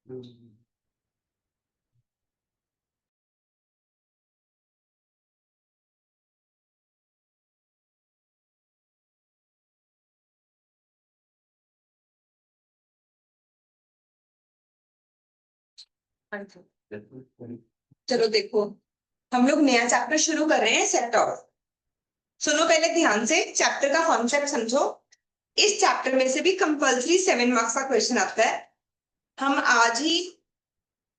चलो देखो, हम लोग नया चैप्टर शुरू कर रहे हैं, सेट ऑफ। सुनो पहले ध्यान से, चैप्टर का कॉन्सेप्ट समझो। इस चैप्टर में से भी कंपल्सरी 7 मार्क्स का क्वेश्चन आता है। हम आज ही,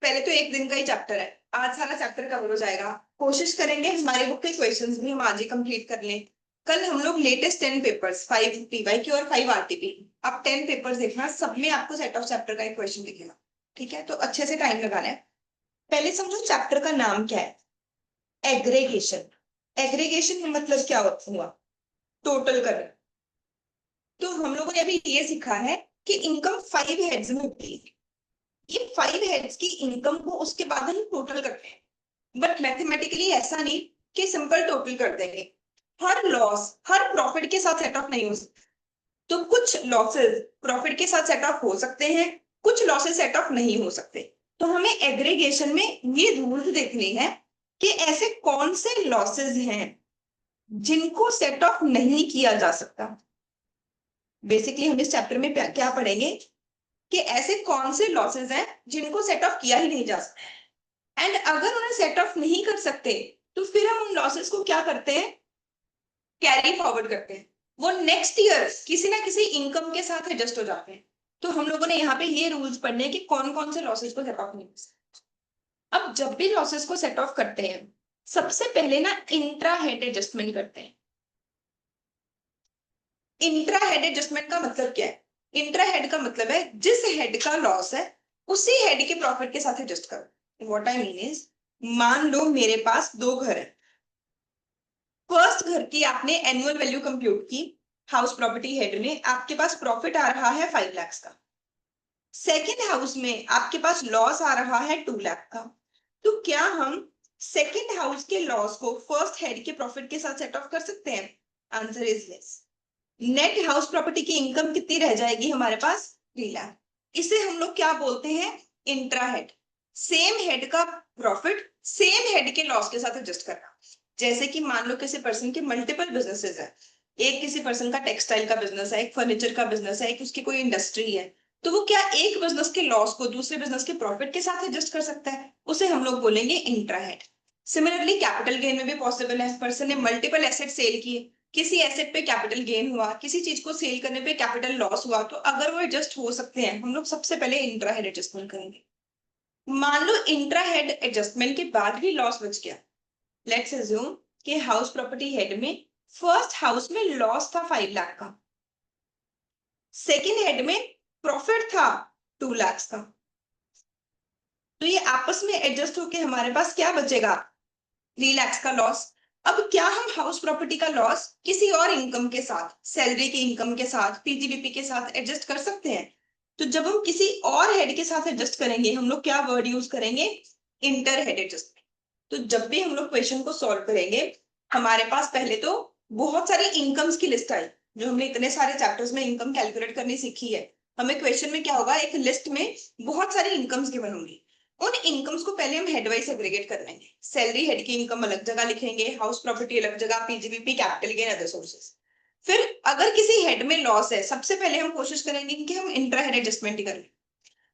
पहले तो एक दिन का ही चैप्टर है, आज सारा चैप्टर कवर हो जाएगा। कोशिश करेंगे हमारे बुक के क्वेश्चंस भी हम आज ही कंप्लीट कर लें। कल हम लोग लेटेस्ट 10 पेपर्स, 5 PYQ और 5 RTP, अब 10 पेपर्स देखना, सब में आपको सेट ऑफ चैप्टर का एक क्वेश्चन दिखेगा। ठीक है, तो अच्छे से टाइम लगाना है। पहले समझो चैप्टर का नाम क्या है, एग्रीगेशन। एग्रीगेशन का मतलब क्या हुआ, टोटल करना। तो हम लोगों ने अभी ये सीखा है कि इनकम 5 हेड्स में होती है। ये 5 हेड्स की इनकम को उसके बाद हम टोटल करते हैं, बट मैथमेटिकली ऐसा नहीं कि सिंपल टोटल कर देंगे। हर लॉस हर प्रॉफिट के साथ सेट ऑफ नहीं हो सकता। तो कुछ लॉसेस प्रॉफिट के साथ सेट ऑफ हो सकते हैं, कुछ लॉसेस सेट ऑफ नहीं हो सकते। तो हमें एग्रीगेशन में ये रूल्स देखने हैं कि ऐसे कौन से लॉसेस हैं जिनको सेट ऑफ नहीं किया जा सकता। बेसिकली हम इस चैप्टर में क्या पढ़ेंगे कि ऐसे कौन से लॉसेस हैं जिनको सेट ऑफ किया ही नहीं जा सकता, एंड अगर उन्हें सेट ऑफ नहीं कर सकते तो फिर हम उन लॉसेस को क्या करते हैं, कैरी फॉरवर्ड करते हैं। वो नेक्स्ट ईयर किसी ना किसी इनकम के साथ एडजस्ट हो जाते हैं। तो हम लोगों ने यहाँ पे ये रूल्स पढ़ने हैं कि कौन कौन से लॉसेस को सेट ऑफ नहीं कर सकते। अब जब भी लॉसेस को सेट ऑफ करते हैं, सबसे पहले ना इंट्रा हेड एडजस्टमेंट करते हैं। इंट्रा हेड एडजस्टमेंट का मतलब क्या है? इंट्रा हेड का मतलब है जिस हेड का लॉस है उसी हेड के प्रॉफिट के साथ एडजस्ट करो। व्हाट आई मीन इज, मान लो मेरे पास 2 घर है। फर्स्ट घर की आपने एनुअल वैल्यू कंप्यूट की, हाउस प्रॉपर्टी हेड में आपके पास प्रॉफिट आ रहा है 5 लाख का। सेकेंड हाउस में आपके पास लॉस आ रहा है 2 लाख का। तो क्या हम सेकेंड हाउस के लॉस को फर्स्ट हेड के प्रॉफिट के साथ सेट ऑफ कर सकते हैं? Answer is yes. Net house property की इनकम कितनी रह जाएगी हमारे पास? 3 लाख। इसे हम लोग क्या बोलते हैं? Intra head. सेम हेड का प्रॉफिट सेम हेड के लॉस के साथ एडजस्ट करना। जैसे कि मान लो किसी पर्सन के मल्टीपल बिजनेसेस है, एक किसी पर्सन का टेक्सटाइल का बिजनेस है, एक फर्नीचर का बिजनेस है, एक उसकी कोई इंडस्ट्री है। तो वो क्या एक बिजनेस के लॉस को दूसरे बिजनेस के प्रॉफिट के साथ एडजस्ट कर सकता है? उसे हम लोग बोलेंगे intra head. Similarly capital gain में भी पॉसिबल है, पर्सन ने मल्टीपल एसेट सेल किए, किसी एसेट पे कैपिटल गेन हुआ, किसी चीज को सेल करने पे कैपिटल लॉस हुआ, तो अगर वो एडजस्ट हो सकते हैं, हम लोग सबसे पहले इंट्रा हेड एडजस्टमेंट करेंगे। मान लो इंट्रा हेड एडजस्टमेंट के बाद भी लॉस बच गया। लेट्स अज्यूम कि हाउस प्रॉपर्टी हेड में फर्स्ट हाउस में लॉस था 5 लाख का, सेकेंड हेड में प्रॉफिट था 2 लाख का। तो ये आपस में एडजस्ट होके हमारे पास क्या बचेगा? 3 लाख का लॉस। अब क्या हम हाउस प्रॉपर्टी का लॉस किसी और इनकम के साथ, सैलरी की इनकम के साथ, पीजीबीपी के साथ एडजस्ट कर सकते हैं? तो जब हम किसी और हेड के साथ एडजस्ट करेंगे, हम लोग क्या वर्ड यूज करेंगे? Inter head adjustment. तो जब भी हम लोग क्वेश्चन को सॉल्व करेंगे, हमारे पास पहले तो बहुत सारी इनकम्स की लिस्ट आई। जो हमने इतने सारे चैप्टर्स में इनकम कैलकुलेट करनी सीखी है, हमें क्वेश्चन में क्या होगा, एक लिस्ट में बहुत सारी इनकम्स गिवन होंगी। उन इनकम्स को पहले हम हेड वाइज सेग्रीगेट कर लेंगे। सैलरी हेड की इनकम अलग जगह लिखेंगे, हाउस प्रॉपर्टी अलग जगह, PGBP, capital gain, other sources. फिर अगर किसी हेड में लॉस है, सबसे पहले हम कोशिश करेंगे कि हम इंट्रा हेड एडजस्टमेंट ही कर लें।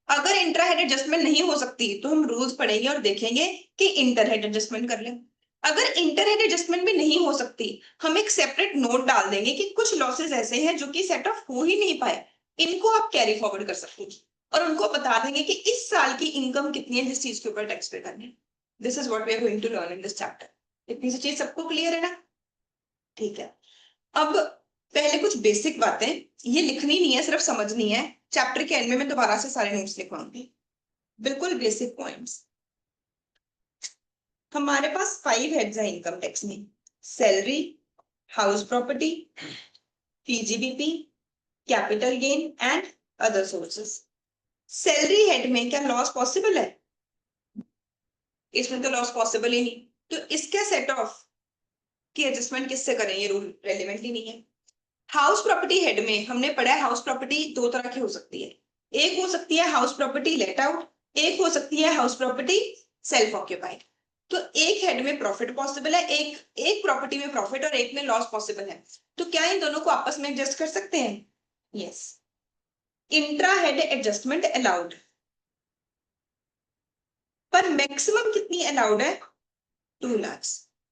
अगर इंट्रा हेड एडजस्टमेंट नहीं हो सकती तो हम रूल्स पढ़ेंगे और देखेंगे कि इंटर हेड एडजस्टमेंट कर लें। अगर इंटर हेड एडजस्टमेंट भी नहीं हो सकती, हम एक सेपरेट नोट डाल देंगे कि कुछ लॉसेस ऐसे हैं जो कि सेट ऑफ हो ही नहीं पाए, इनको आप कैरी फॉरवर्ड कर सकते हैं, और उनको बता देंगे कि इस साल की इनकम कितनी है जिस चीज के ऊपर टैक्स पे करनी है। This is what we are going to learn in this chapter. इतनी सी चीज सबको क्लियर है ना? ठीक है। अब पहले कुछ बेसिक बातें, ये लिखनी नहीं है, सिर्फ समझनी है। चैप्टर के एंड में मैं दोबारा से सारे नोट्स लिखवाऊंगी, बिल्कुल बेसिक पॉइंट्स। हमारे पास 5 हेड्स है इनकम टैक्स में: salary, house property, PGBP, capital gain and other sources. Salary head में क्या लॉस पॉसिबल है? इसमें तो लॉस पॉसिबल ही नहीं, तो इसका सेट ऑफ की एडजस्टमेंट किससे करें? ये रूल रेलिवेंट ही नहीं है। हाउस प्रॉपर्टी हेड में हमने पढ़ा है हाउस प्रॉपर्टी 2 तरह की हो सकती है। एक हो सकती है हाउस प्रॉपर्टी लेट आउट, एक हो सकती है हाउस प्रॉपर्टी सेल्फ ऑक्यूपाइड। तो एक हेड में प्रॉफिट पॉसिबल है, एक प्रॉपर्टी में प्रॉफिट और एक में लॉस पॉसिबल है। तो क्या इन दोनों को आपस में एडजस्ट कर सकते हैं? Yes. Intra head adjustment allowed, पर मैक्सिमम कितनी अलाउड है? 2 लाख।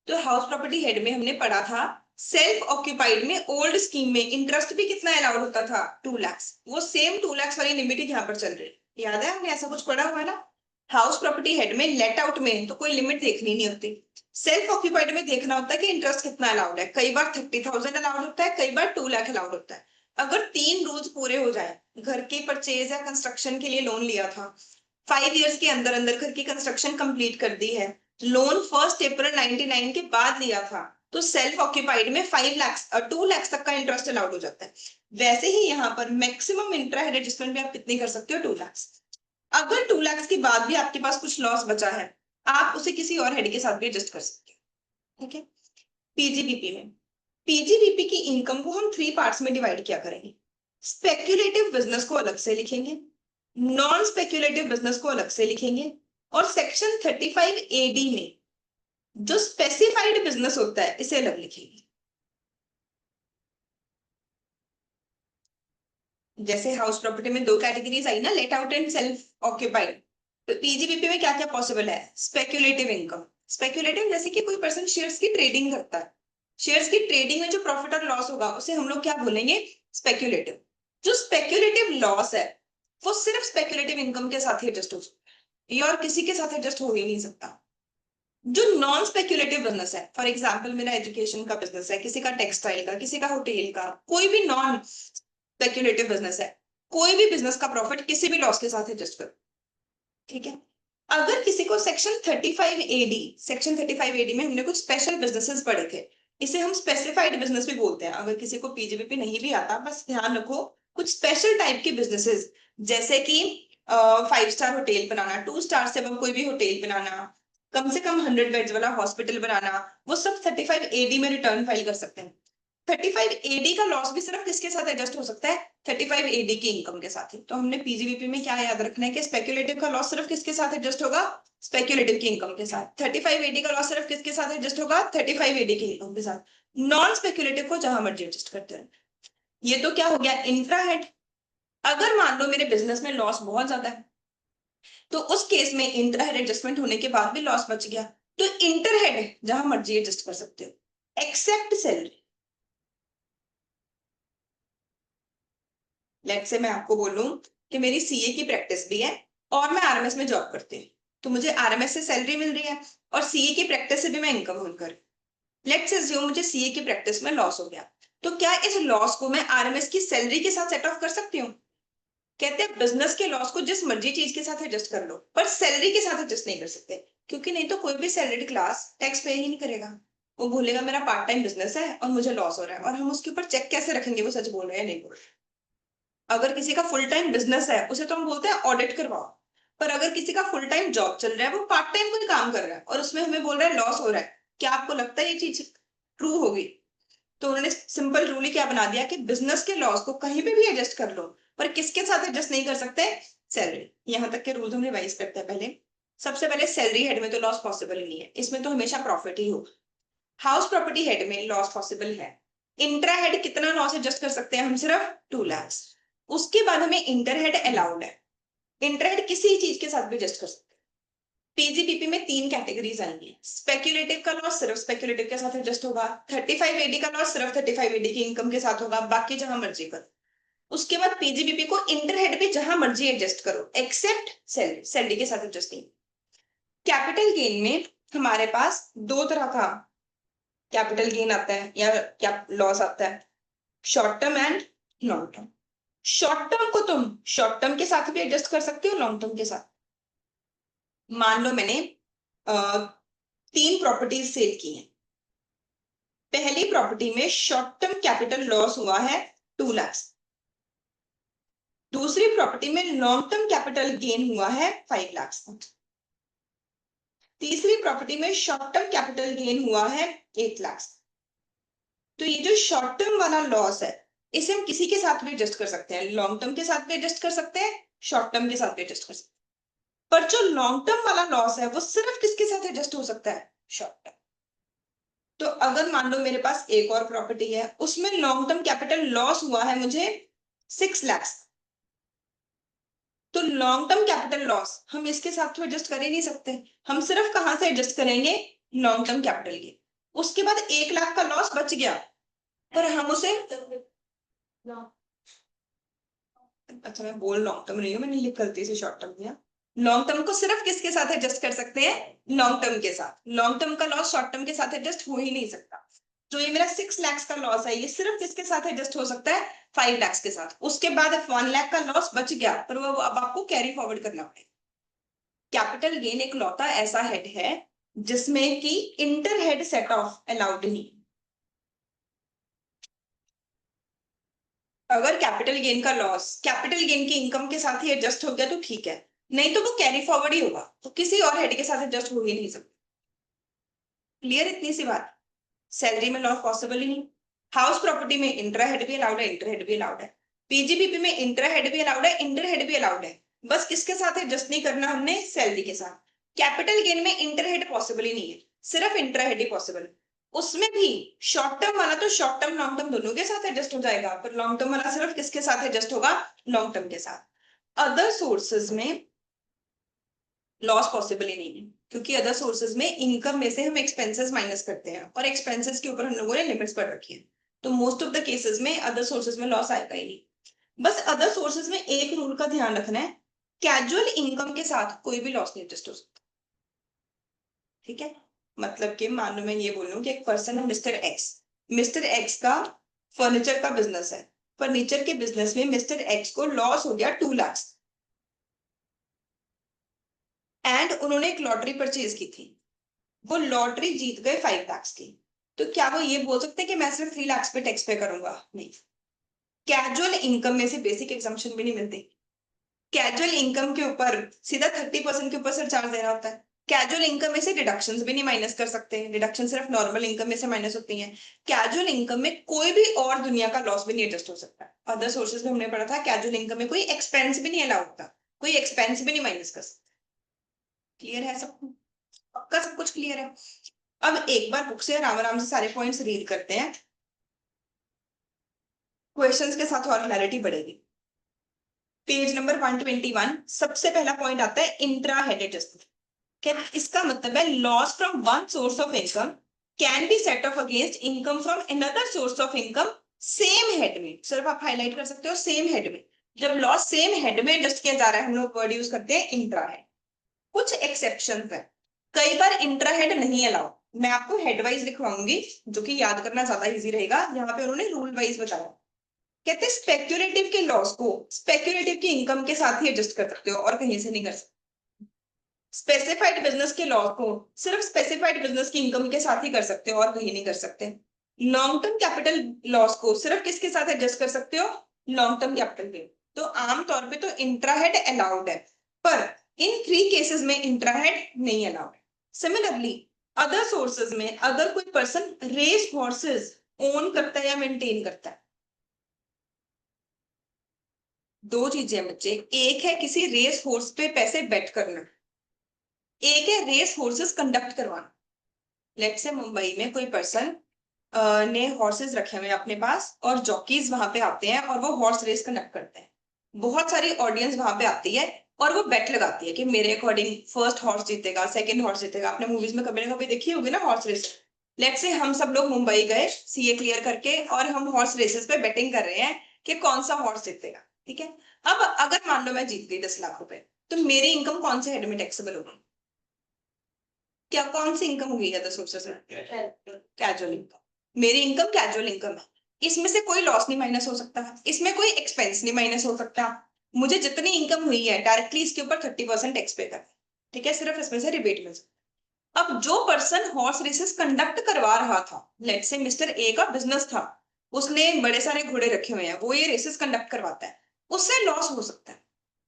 तो हाउस प्रॉपर्टी हेड में हमने पढ़ा था सेल्फ ऑक्यूपाइड में ओल्ड स्कीम में इंटरेस्ट भी कितना अलाउड होता था? 2 लाख। वो सेम 2 लाख वाली लिमिट ही यहाँ पर चल रही है। याद है, हमने ऐसा कुछ पढ़ा हुआ ना? हाउस प्रॉपर्टी हेड में लेट आउट में तो कोई लिमिट देखनी नहीं होती, सेल्फ ऑक्यूपाइड में देखना होता है कि इंटरेस्ट कितना अलाउड है। कई बार 30,000 अलाउड होता है, कई बार 2 लाख अलाउड होता है। अगर 3 रूल्स पूरे हो जाए, घर के परचेज या कंस्ट्रक्शन के लिए लोन लिया था, 5 इयर्स के अंदर अंदर घर की कंस्ट्रक्शन कंप्लीट कर दी है, लोन 1 अप्रैल 99 के बाद लिया था, तो सेल्फ ऑक्यूपाइड में 5 लाख 2 लाख तक का इंटरेस्ट अलाउड हो जाता है। वैसे ही यहाँ पर मैक्सिमम इंट्रा हेड एडजस्टमेंट भी आप कितनी कर सकते हो? 2 लाख। अगर 2 लाख के बाद भी आपके पास कुछ लॉस बचा है, आप उसे किसी और हेड के साथ भी एडजस्ट कर सकते हो। ठीक है। पीजीबीपी में, पीजीबीपी की इनकम को हम 3 पार्ट्स में डिवाइड किया करेंगे। स्पेक्यूलेटिव बिजनेस को अलग से लिखेंगे, नॉन स्पेक्यूलेटिव बिजनेस को अलग से लिखेंगे, और सेक्शन 35 एडी में जो स्पेसिफाइड बिजनेस होता है इसे अलग लिखेंगे। जैसे हाउस प्रॉपर्टी में 2 कैटेगरीज आई ना, let out and self occupied, तो पीजीबीपी में क्या क्या पॉसिबल है? Speculative income. स्पेक्यूलेटिव जैसे कि कोई पर्सन शेयर्स की ट्रेडिंग करता है, शेयर्स की ट्रेडिंग में जो प्रॉफिट और लॉस होगा उसे हम लोग क्या बोलेंगे? स्पेक्यूलेटिव। जो स्पेक्यूलेटिव लॉस है वो सिर्फ स्पेक्यूलेटिव इनकम के साथ ही एडजस्ट हो सकता है, ये और किसी के साथ एडजस्ट हो ही नहीं सकता। जो नॉन स्पेक्यूलेटिव बिजनेस है, फॉर एग्जाम्पल मेरा एजुकेशन का बिजनेस है, किसी का टेक्सटाइल का, किसी का होटल का, कोई भी नॉन स्पेक्यूलेटिव बिजनेस है, कोई भी बिजनेस का प्रॉफिट किसी भी लॉस के साथ एडजस्ट करो। ठीक है। अगर किसी को सेक्शन 35 एडी, सेक्शन 35 एडी में हमने कुछ स्पेशल बिजनेसेस पढ़े थे, इसे हम स्पेसिफाइड बिजनेस भी बोलते हैं। अगर किसी को पीजीबीपी नहीं भी आता, बस ध्यान रखो कुछ स्पेशल टाइप के बिजनेसेस, जैसे कि 5 स्टार होटल बनाना, 2 स्टार से अब कोई भी होटल बनाना, कम से कम 100 बेड्स वाला हॉस्पिटल बनाना, वो सब 35 एडी में रिटर्न फाइल कर सकते हैं। 35 एडी का लॉस भी सिर्फ किसके साथ एडजस्ट हो सकता है? 35 एडी की इनकम के साथ ही। तो हमने पीजीबीपी में क्या याद रखना है कि स्पेक्यूलेटिव का लॉस सिर्फ किसके साथ एडजस्ट होगा? स्पेक्यूलेटिव की इनकम के साथ। 35 एडी का लॉस सिर्फ किसके साथ एडजस्ट होगा? 35 एडी की इनकम के साथ। नॉन स्पेक्यूलेटिव को जहां मर्जी एडजस्ट करते हैं। ये तो क्या हो गया? Intra head. अगर मान लो मेरे बिजनेस में लॉस बहुत ज्यादा है, तो उस केस में इंट्रा हेड एडजस्टमेंट होने के बाद भी लॉस बच गया, तो इंटर हेड जहां मर्जी एडजस्ट कर सकते हो, एक्सेप्ट सैलरी। लेट से मैं आपको बोलूं कि मेरी सीए की प्रैक्टिस भी है और मैं आरएमएस में जॉब करती हूँ, तो मुझे आरएमएस से सैलरी मिल रही है और सीए की प्रैक्टिस से भी मैं इनकम अर्न कर। लेट से जो मुझे सीए की प्रैक्टिस में लॉस हो गया, तो क्या इस लॉस को मैं आरएमएस की सैलरी के साथ सेट ऑफ कर सकती हूँ? कहते हैं बिजनेस के लॉस को जिस मर्जी चीज के साथ एडजस्ट कर लो, पर सैलरी के साथ एडजस्ट नहीं कर सकते, क्योंकि नहीं तो कोई भी सैलरीड क्लास टैक्स पे ही नहीं करेगा। वो बोलेगा मेरा पार्ट टाइम बिजनेस है और मुझे लॉस हो रहा है, और हम उसके ऊपर चेक कैसे रखेंगे वो सच बोल रहे हैं नहीं बोल रहे। अगर किसी का फुल टाइम बिजनेस है उसे तो हम बोलते हैं ऑडिट करवाओ, पर अगर किसी का फुल टाइम जॉब चल रहा है, वो पार्ट टाइम कोई काम कर रहा है और उसमें हमें बोल रहा है लॉस हो रहा है, क्या आपको लगता है ये चीज ट्रू होगी? तो उन्होंने सिंपल रूल ही क्या बना दिया कि बिजनेस के लॉस को कहीं पे भी एडजस्ट कर लो, पर किसके साथ एडजस्ट नहीं कर सकते? सैलरी। यहां तक के रूल हम रिवाइज करते हैं पहले। सबसे पहले सैलरी हेड में तो लॉस पॉसिबल ही नहीं है, इसमें तो हमेशा प्रॉफिट ही होगा। हाउस प्रॉपर्टी हेड में लॉस पॉसिबल है। इंट्रा हेड कितना लॉस एडजस्ट कर सकते हैं हम? सिर्फ 2 लाख। उसके बाद हमें इंटर हेड अलाउड है, इंटर हेड किसी चीज के साथ भी एडजस्ट कर सकते हैं। पीजीपीपी में 3 कैटेगरीज आएंगी। स्पेक्यूलेटिव का लॉस सिर्फ स्पेक्यूलेटिव के साथ एडजस्ट होगा, 35 एडी का लॉस सिर्फ 35 एडी की इनकम के साथ होगा, बाकी जहां मर्जी करो। उसके बाद पीजीबीपी को इंटर हेड भी जहां मर्जी एडजस्ट करो, एक्सेप्ट सैलरी, सैलरी के साथ एडजस्ट नहीं। कैपिटल गेन में हमारे पास 2 तरह का कैपिटल गेन आता है या क्या लॉस आता है, short term and long term. Short term को तुम शॉर्ट टर्म के साथ भी एडजस्ट कर सकते हो, लॉन्ग टर्म के साथ। मान लो मैंने 3 प्रॉपर्टीज सेल की हैं। पहली प्रॉपर्टी में शॉर्ट टर्म कैपिटल लॉस हुआ है 2 लाख। दूसरी प्रॉपर्टी में लॉन्ग टर्म कैपिटल गेन हुआ है 5 लाख। तीसरी प्रॉपर्टी में शॉर्ट टर्म कैपिटल गेन हुआ है 8 लाख। तो ये जो शॉर्ट टर्म वाला लॉस है, इसे हम किसी के साथ भी एडजस्ट कर सकते हैं, लॉन्ग टर्म के साथ भी एडजस्ट कर सकते हैं, शॉर्ट टर्म के साथ भी एडजस्ट कर सकते पर जो लॉन्ग टर्म वाला लॉस है वो सिर्फ किसके साथ एडजस्ट हो सकता है, शॉर्ट टर्म। तो अगर मान लो मेरे पास एक और प्रॉपर्टी है, उसमें लॉन्ग टर्म कैपिटल लॉस हुआ है मुझे 6 लाख, तो लॉन्ग टर्म कैपिटल लॉस हम इसके साथ तो एडजस्ट कर ही नहीं सकते, हम सिर्फ कहां से एडजस्ट करेंगे, लॉन्ग टर्म कैपिटल के। उसके बाद 1 लाख का लॉस बच गया, पर हम उसे, अच्छा मैं बोल लॉन्ग टर्म रही हूँ, मैंने लिख गलती से शॉर्ट टर्म दिया। लॉन्ग टर्म को सिर्फ किसके साथ एडजस्ट कर सकते हैं, लॉन्ग टर्म के साथ। लॉन्ग टर्म का लॉस शॉर्ट टर्म के साथ एडजस्ट हो ही नहीं सकता। तो ये मेरा 6 लाख का लॉस है, ये सिर्फ किसके साथ एडजस्ट हो सकता है, 5 लाख के साथ। उसके बाद 1 लाख का लॉस बच गया, पर वो अब आपको कैरी फॉरवर्ड करना पड़ेगा। कैपिटल गेन एक लौता ऐसा हेड है जिसमें कि inter head set of allowed नहीं। अगर कैपिटल गेन का लॉस कैपिटल गेन की इनकम के साथ ही एडजस्ट हो गया तो ठीक है, नहीं तो वो कैरी फॉरवर्ड ही होगा, तो किसी और हेड के साथ एडजस्ट हो ही नहीं सकता। क्लियर इतनी सी बात। सैलरी में लॉस पॉसिबल ही नहीं। हाउस प्रॉपर्टी में इंट्रा हेड भी अलाउड है, इंटर हेड भी अलाउड है। पीजीबीपी में इंट्रा हेड भी अलाउड है, इंटर हेड भी अलाउड है। बस किसके साथ एडजस्ट नहीं करना हमने, सैलरी के साथ। कैपिटल गेन में इंटर हेड पॉसिबल ही नहीं है, सिर्फ इंट्रा हेड ही पॉसिबल है। उसमें भी शॉर्ट टर्म वाला तो शॉर्ट टर्म लॉन्ग टर्म दोनों के साथ एडजस्ट हो जाएगा, पर लॉन्ग टर्म वाला सिर्फ किसके साथ एडजस्ट होगा, लॉन्ग टर्म के साथ। अदर सोर्सेज में लॉस पॉसिबल ही नहीं है, क्योंकि अदर सोर्सेज में इनकम में से हम एक्सपेंसेस माइनस करते हैं, और एक्सपेंसेस के ऊपर हम लोगों ने लिमिट्स पढ़ रखी है। तो मोस्ट ऑफ द केसेस में अदर सोर्सेज में लॉस आएगा ही नहीं। बस अदर सोर्सेज में एक रूल का ध्यान रखना है, कैजुअल इनकम के साथ कोई भी लॉस नहीं एडजस्ट हो सकता। ठीक है, मतलब कि मान लो मैं ये बोलूं कि एक पर्सन है मिस्टर एक्स का फर्नीचर का बिजनेस है। फर्नीचर के बिजनेस में मिस्टर एक्स को लॉस हो गया 2 लाख, एंड उन्होंने एक लॉटरी परचेज की थी, वो लॉटरी जीत गए 5 लाख की। तो क्या वो ये बोल सकते हैं कि मैं सिर्फ 3 लाख पे टैक्स पे करूंगा, नहीं। कैजुअल इनकम में से बेसिक एग्जाम्पशन भी नहीं मिलती। कैजुअल इनकम के ऊपर सीधा 30% के ऊपर सरचार्ज देना होता है। कैजुअल इनकम में से डिडक्शंस भी नहीं माइनस कर सकते, डिडक्शन सिर्फ नॉर्मल इनकम में से माइनस होती हैं। कैजुअल इनकम में कोई भी और दुनिया का लॉस भी नहीं एडजस्ट हो सकता। अदर सोर्सेज में हमने पढ़ा था कैजुअल इनकम में कोई एक्सपेंस भी नहीं अलाउड होता, कोई एक्सपेंस भी नहीं माइनस कर सकता। क्लियर है सब, पक्का सब कुछ क्लियर है। अब एक बार बुक से आराम आराम से सारे पॉइंट्स रीड करते हैं, क्वेश्चंस के साथ और क्लैरिटी बढ़ेगी। पेज नंबर 121, सबसे पहला पॉइंट आता है इंट्रा हेड एडजस्टमेंट। इसका मतलब है loss from one source of income can be set off against income from another source of income same head में। सिर्फ आप हाईलाइट कर सकते हो सेम हेड में। जब लॉस सेम हेड में एडजस्ट किया जा रहा है, हम लोग वर्ड यूज करते हैं इंट्रा हेड। कुछ एक्सेप्शन है, कई बार इंट्रा हेड नहीं अलाउड। मैं आपको हेड वाइज लिखवाऊंगी, जो कि याद करना ज्यादा इजी रहेगा। यहाँ पे उन्होंने रूल वाइज बताया। कहते हैं स्पेक्यूलेटिव के लॉस को स्पेक्यूलेटिव की इनकम के साथ ही एडजस्ट कर सकते हो, और कहीं से नहीं कर सकते। स्पेसिफाइड बिजनेस के लॉस को सिर्फ स्पेसिफाइड बिजनेस की इनकम के साथ ही कर सकते हो, और कहीं नहीं कर सकते। लॉन्ग टर्म कैपिटल लॉस को सिर्फ किसके साथ एडजस्ट कर सकते हो, लॉन्ग टर्म कैपिटल के। तो आमतौर पे तो इंट्राहेड अलाउड है, पर इन 3 केसेस में इंट्राहेड नहीं अलाउड है। सिमिलरली अदर सोर्सेज में अगर कोई पर्सन रेस हॉर्सेस ओन करता है या मेंटेन करता है, दो चीजें हैं बच्चे, एक है किसी रेस हॉर्स पे पैसे बेट करना, एक है रेस हॉर्सेस कंडक्ट करवाना। लेट्स से मुंबई में कोई पर्सन ने हॉर्सेस रखे हुए हैं अपने पास, और जॉकीज वहां पे आते हैं और वो हॉर्स रेस कंडक्ट करते हैं। बहुत सारी ऑडियंस वहां पे आती है और वो बेट लगाती है कि मेरे अकॉर्डिंग फर्स्ट हॉर्स जीतेगा, सेकंड हॉर्स जीतेगा। आपने मूवीज में कभी ना कभी देखी होगी ना हॉर्स रेस। लेट्स से हम सब लोग मुंबई गए सीए क्लियर करके, और हम हॉर्स रेसेस पे बेटिंग कर रहे हैं कि कौन सा हॉर्स जीतेगा। ठीक है, अब अगर मान लो मैं जीत गई 10 लाख रुपए, तो मेरी इनकम कौन से हेड में टैक्सेबल होगी, क्या कौन सी इनकम हुई है, सोर्सेस में कैजुअल इनकम। मेरी इनकम कैजुअल इनकम है, इसमें से कोई लॉस नहीं माइनस हो सकता, इसमें कोई एक्सपेंस नहीं माइनस हो सकता। मुझे जितनी इनकम हुई है डायरेक्टली इसके ऊपर 30% टैक्स पे करना। ठीक है, सिर्फ इसमें से रिबेट मिल सकता। अब जो पर्सन हॉर्स रेसेस कंडक्ट करवा रहा था, लेट्स से मिस्टर ए का बिजनेस था, उसने बड़े सारे घोड़े रखे हुए हैं, वो ये रेसेस कंडक्ट करवाता है, उससे लॉस हो सकता है।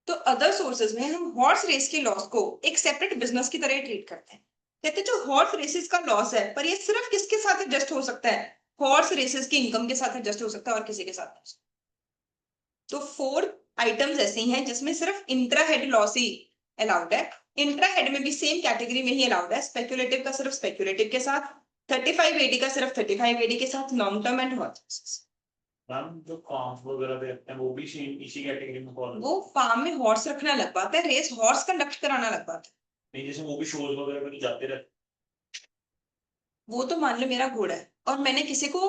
तो अदर सोर्सेज में हम हॉर्स रेस के लॉस को एक सेपरेट बिजनेस की तरह ट्रीट करते हैं। कहते हैं जो हॉर्स रेसेस का लॉस है, पर ये सिर्फ किसके साथ एडजस्ट हो सकता है, हॉर्स रेसेस की इनकम के साथ एडजस्ट हो सकता है, और किसी के साथ नहीं। तो 4 आइटम्स ऐसे हैं जिसमें सिर्फ इंट्रा हेड लॉस ही अलाउड है। इंट्रा हेड में भी सेम कैटेगरी में ही अलाउड है, स्पेक्युलेटिव का सिर्फ स्पेक्युलेटिव के साथ, 35 एडी का सिर्फ 35 एडी के साथ, long term and horse. Ma'am जो फार्म वगैरह पे रखते हैं वो भी इसी कैटेगरी में फॉलो? वो फार्म में हॉर्स रखना अलग बात है, रेस हॉर्स कंडक्ट कराना अलग बात है। नहीं जैसे वो भी शोज वगैरह पे तो जाते रहते। वो तो मान लो मेरा घोड़ा है और मैंने किसी को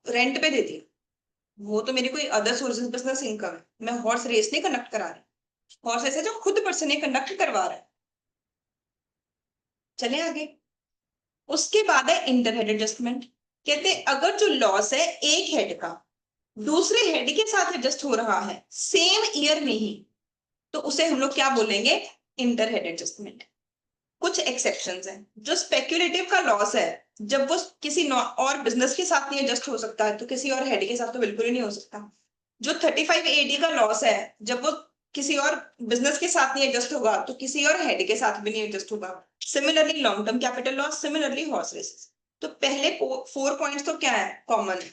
रेंट पे दे दिया, वो तो मेरी कोई अदर सोर्सेज बिजनेस इनकम है, मैं हॉर्स रेस नहीं कंडक्ट करा रही, हॉर्स ऐसे जो खुद पर्सन ये कंडक्ट करवा रहा है। चले आगे। उसके बाद है इंटर हेड एडजस्टमेंट। कहते अगर जो लॉस है एक हेड का दूसरे हेड के साथ एडजस्ट हो रहा है सेम ईयर में ही, तो उसे हम लोग क्या बोलेंगे, इंटर हेड एडजस्टमेंट। कुछ एक्सेप्शंस हैं। जो स्पेक्युलेटिव का लॉस है जब वो किसी और बिजनेस के साथ नहीं एडजस्ट हो सकता है तो किसी और हेड के साथ तो बिल्कुल ही नहीं हो सकता। जो 35 एडी का लॉस है जब वो किसी और बिजनेस के साथ नहीं एडजस्ट होगा तो किसी और हेड के साथ भी नहीं एडजस्ट होगा। Similarly long term capital loss, similarly horse races. तो पहले 4 पॉइंट्स तो क्या है, कॉमन है।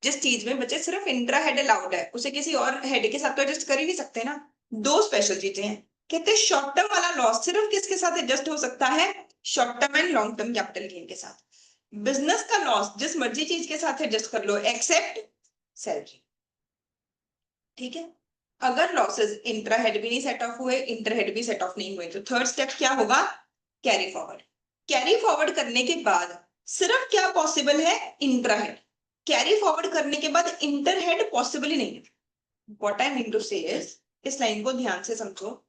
जिस चीज में बच्चे सिर्फ इंट्रा हेड अलाउड है उसे किसी और हेड के साथ तो एडजस्ट कर ही नहीं सकते ना। दो स्पेशल चीजें हैं। कहते हैं शॉर्ट टर्म वाला लॉस सिर्फ किसके साथ एडजस्ट हो सकता है, short term and long term capital gain के साथ। बिजनेस का लॉस जिस मर्जी चीज के साथ एडजस्ट कर लो एक्सेप्ट सैलरी। ठीक है। अगर लॉसेस इंट्रा हेड भी नहीं सेट ऑफ हुए, इंटर हेड भी सेट ऑफ नहीं हुए, तो थर्ड स्टेप क्या होगा, कैरी फॉरवर्ड। कैरी फॉरवर्ड करने के बाद सिर्फ क्या पॉसिबल है, इंट्रा हेड। कैरी फॉरवर्ड करने के बाद इंटर हेड पॉसिबल ही नहीं है। व्हाट आई मीन टू से इस लाइन को ध्यान से समझो।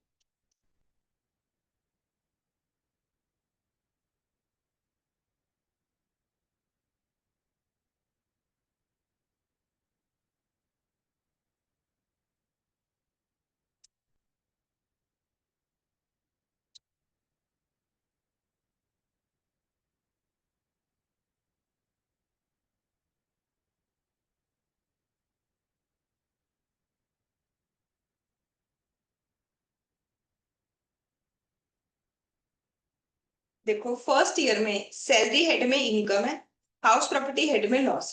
देखो फर्स्ट ईयर में सैलरी हेड में इनकम है, हाउस प्रॉपर्टी हेड में लॉस।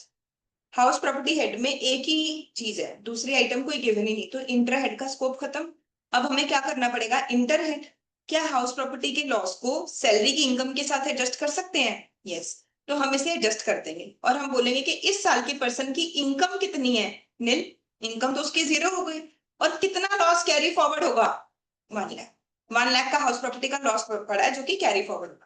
हाउस प्रॉपर्टी हेड में एक ही चीज है, दूसरी आइटम कोई गिवन ही नहीं, तो इंटर हेड का स्कोप खत्म। अब हमें क्या करना पड़ेगा, इंटर हेड। क्या हाउस प्रॉपर्टी के लॉस को सैलरी की इनकम के साथ एडजस्ट कर सकते हैं, यस। तो हम इसे एडजस्ट कर देंगे और हम बोलेंगे कि इस साल की पर्सन की इनकम कितनी है, नील। इनकम तो उसकी 0 हो गई। और कितना लॉस कैरी फॉरवर्ड होगा, 1 लाख। 1 लाख का हाउस प्रॉपर्टी का लॉस पड़ा है जो कि कैरी फॉरवर्ड होगा।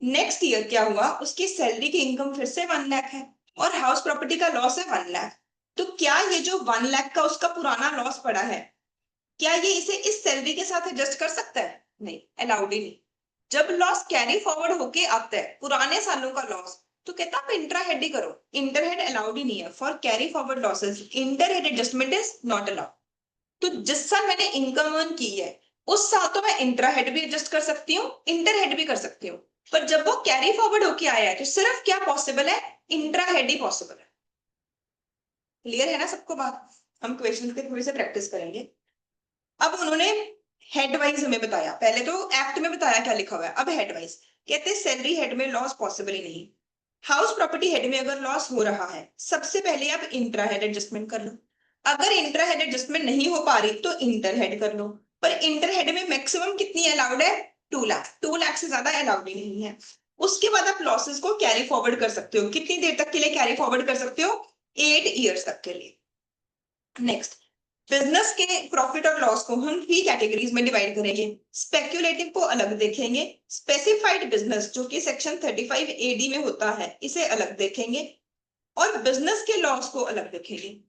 नेक्स्ट ईयर क्या हुआ, उसकी सैलरी की इनकम फिर से 1 लाख है और हाउस प्रॉपर्टी का लॉस है 1 लाख। तो क्या ये जो 1 लाख का उसका पुराना लॉस पड़ा है, क्या ये इसे इस सैलरी के साथ एडजस्ट कर सकता है, नहीं, अलाउड ही नहीं। जब लॉस कैरी फॉरवर्ड होके आता है पुराने सालों का लॉस, तो कहता आप इंट्रा हेड ही करो, इंटर हेड अलाउड ही नहीं है for carry forward losses, inter head adjustment is not allowed. तो जिस साल मैंने इनकम अर्न की है उस साल तो मैं इंट्रा हेड भी एडजस्ट कर सकती हूँ, इंटर हेड भी कर सकती हूँ। पर जब वो कैरी फॉरवर्ड होके आया है तो सिर्फ क्या पॉसिबल है, इंट्रा हेड ही पॉसिबल है। क्लियर है ना सबको बात। हम क्वेश्चन के थोड़ी से प्रैक्टिस करेंगे। अब उन्होंने हेड वाइज हमें बताया, पहले तो एक्ट में बताया क्या लिखा हुआ है, अब हेड वाइज। कहते हैं सैलरी हेड में लॉस पॉसिबल ही नहीं। हाउस प्रॉपर्टी हेड में अगर लॉस हो रहा है सबसे पहले आप इंट्रा हेड एडजस्टमेंट कर लो। अगर इंट्रा हेड एडजस्टमेंट नहीं हो पा रही तो इंटर हेड कर लो। पर इंटर हेड में मैक्सिमम कितनी अलाउड है, 2 लाख। 2 लाख से ज्यादा अलाउड ही नहीं है। उसके बाद आप लॉसेस को कैरी फॉरवर्ड कर सकते हो, कितनी देर तक के लिए कैरी फॉरवर्ड कर सकते हो, 8 ईयर्स तक के लिए। नेक्स्ट, बिजनेस के प्रॉफिट और लॉस को हम 3 कैटेगरीज में डिवाइड करेंगे। स्पेक्युलेटिव को अलग देखेंगे, स्पेसिफाइड बिजनेस जो कि सेक्शन 35 एडी में होता है इसे अलग देखेंगे, और बिजनेस के लॉस को अलग देखेंगे।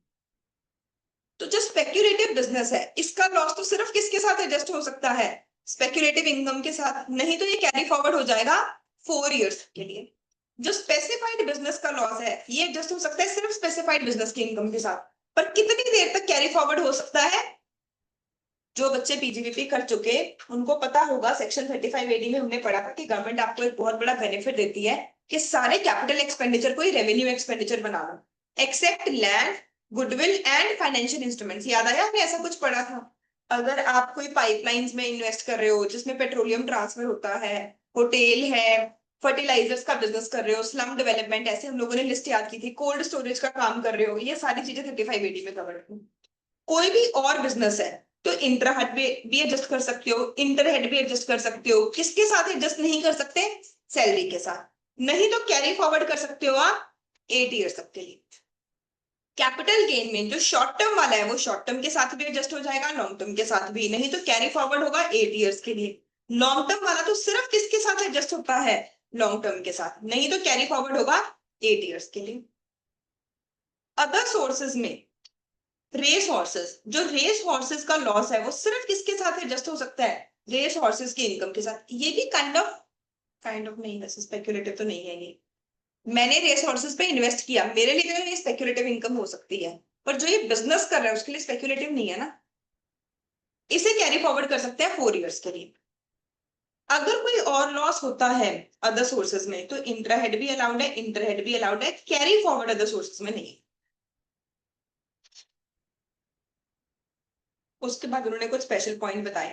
तो जो स्पेक्युलेटिव बिजनेस है इसका लॉस तो सिर्फ किसके साथ एडजस्ट हो सकता है, स्पेक्युलेटिव इनकम के साथ, नहीं तो ये कैरी फॉरवर्ड हो जाएगा 4 ईयर्स के लिए। जो स्पेसिफाइड बिजनेस का लॉस है ये एडजस्ट हो सकता है सिर्फ स्पेसिफाइड बिजनेस की इनकम के साथ। पर कितनी देर तक कैरी फॉरवर्ड हो सकता है, जो बच्चे पीजीबीपी कर चुके उनको पता होगा, सेक्शन 35 एडी में हमने पढ़ा था कि गवर्नमेंट आपको एक बहुत बड़ा बेनिफिट देती है कि सारे कैपिटल एक्सपेंडिचर को ही रेवेन्यू एक्सपेंडिचर बना लो, except land, goodwill and financial instruments. याद आया, हमने ऐसा कुछ पढ़ा था। अगर आप कोई पाइपलाइंस में इन्वेस्ट कर रहे हो जिसमें पेट्रोलियम ट्रांसफर होता है, होटल है, फर्टिलाइजर्स का बिजनेस कर रहे हो, स्लम डेवलपमेंट, ऐसे हम लोगों ने लिस्ट याद की थी, कोल्ड स्टोरेज का काम कर रहे हो, ये सारी चीजें 35 एडी में कवर है। कोई भी और बिजनेस है तो इंट्रा हेड भी एडजस्ट कर सकते हो, इंटर हेड भी एडजस्ट कर सकते हो। किसके साथ एडजस्ट नहीं कर सकते? सैलरी के साथ। नहीं तो कैरी फॉरवर्ड कर सकते हो आप 8 ईयर्स तक के लिए। कैपिटल गेन में जो शॉर्ट टर्म वाला है वो शॉर्ट टर्म के साथ भी एडजस्ट हो जाएगा, लॉन्ग टर्म के साथ भी। नहीं तो कैरी फॉरवर्ड होगा 8 ईयर्स के लिए। लॉन्ग टर्म वाला तो सिर्फ किसके साथ एडजस्ट होता है? लॉन्ग टर्म के साथ। नहीं तो कैरी फॉरवर्ड होगा 8 ईयर्स के लिए। अदर सोर्सेज में रेस हॉर्सेस, जो रेस हॉर्सेस का लॉस है वो सिर्फ किसके साथ एडजस्ट हो सकता है? रेस हॉर्सेस की इनकम के साथ। ये भी काइंड ऑफ नहीं, वैसे स्पेक्युलेटिव तो नहीं है ये। मैंने रेस हॉर्सेस पे इन्वेस्ट किया, मेरे लिए तो ये स्पेक्युलेटिव इनकम हो सकती है, पर जो ये बिजनेस कर रहा है उसके लिए स्पेक्युलेटिव नहीं है ना। इसे कैरी फॉरवर्ड कर सकते हैं 4 ईयर्स के लिए। अगर कोई और लॉस होता है अदर सोर्सेज में तो इंट्रा हेड भी अलाउड है, इंटर हेड भी अलाउड है, कैरी फॉरवर्ड अदर सोर्सेज में नहीं। उसके बाद उन्होंने कुछ स्पेशल पॉइंट बताए।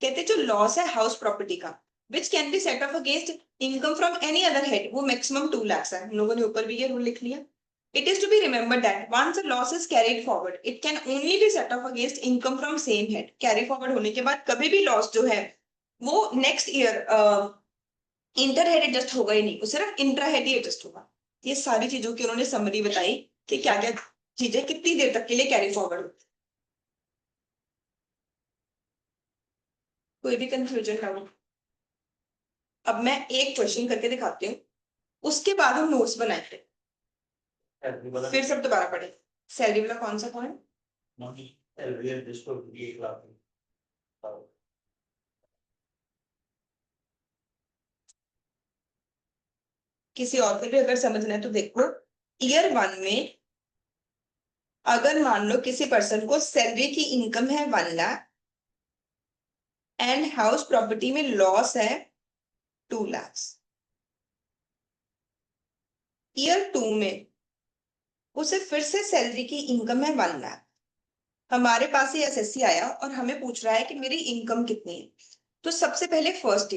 कहते जो लॉस है हाउस प्रॉपर्टी का, which can be set off against income from any other head, वो मैक्सिमम 2 लाख है। हम लोगों ने ऊपर भी ये रूल लिख लिया। It is to be remember that once a loss is carried forward it can only be set off against income from same head. Carry forward होने के बाद कभी भी लॉस जो है वो next year inter head adjust होगा ही नहीं, वो सिर्फ इंट्रा हेड ही एडजस्ट होगा। ये सारी चीजों की उन्होंने समरी बताई कि क्या क्या चीजें कितनी देर तक के लिए कैरी फॉरवर्ड होती। कोई भी कंफ्यूजन ना हो? अब मैं एक क्वेश्चन करके दिखाती हूँ, उसके बाद हम नोट्स बनाएंगे। सैलरी वाला फिर सब दोबारा पढ़े। सैलरी वाला कौन सा पॉइंट? मम्मी सैलरी एडजस्ट होगी 1 लाख की। किसी और को भी अगर समझना है तो देखो, ईयर 1 में अगर मान लो किसी पर्सन को सैलरी की इनकम है 1 लाख एंड हाउस प्रॉपर्टी में लॉस है 2 लाख। ईयर 2 में उसे फिर से सैलरी की इनकम है 1 लाख। हमारे पास ये एसएससी आया और हमें पूछ रहा है कि मेरी इनकम कितनी है। तो सबसे पहले फर्स्ट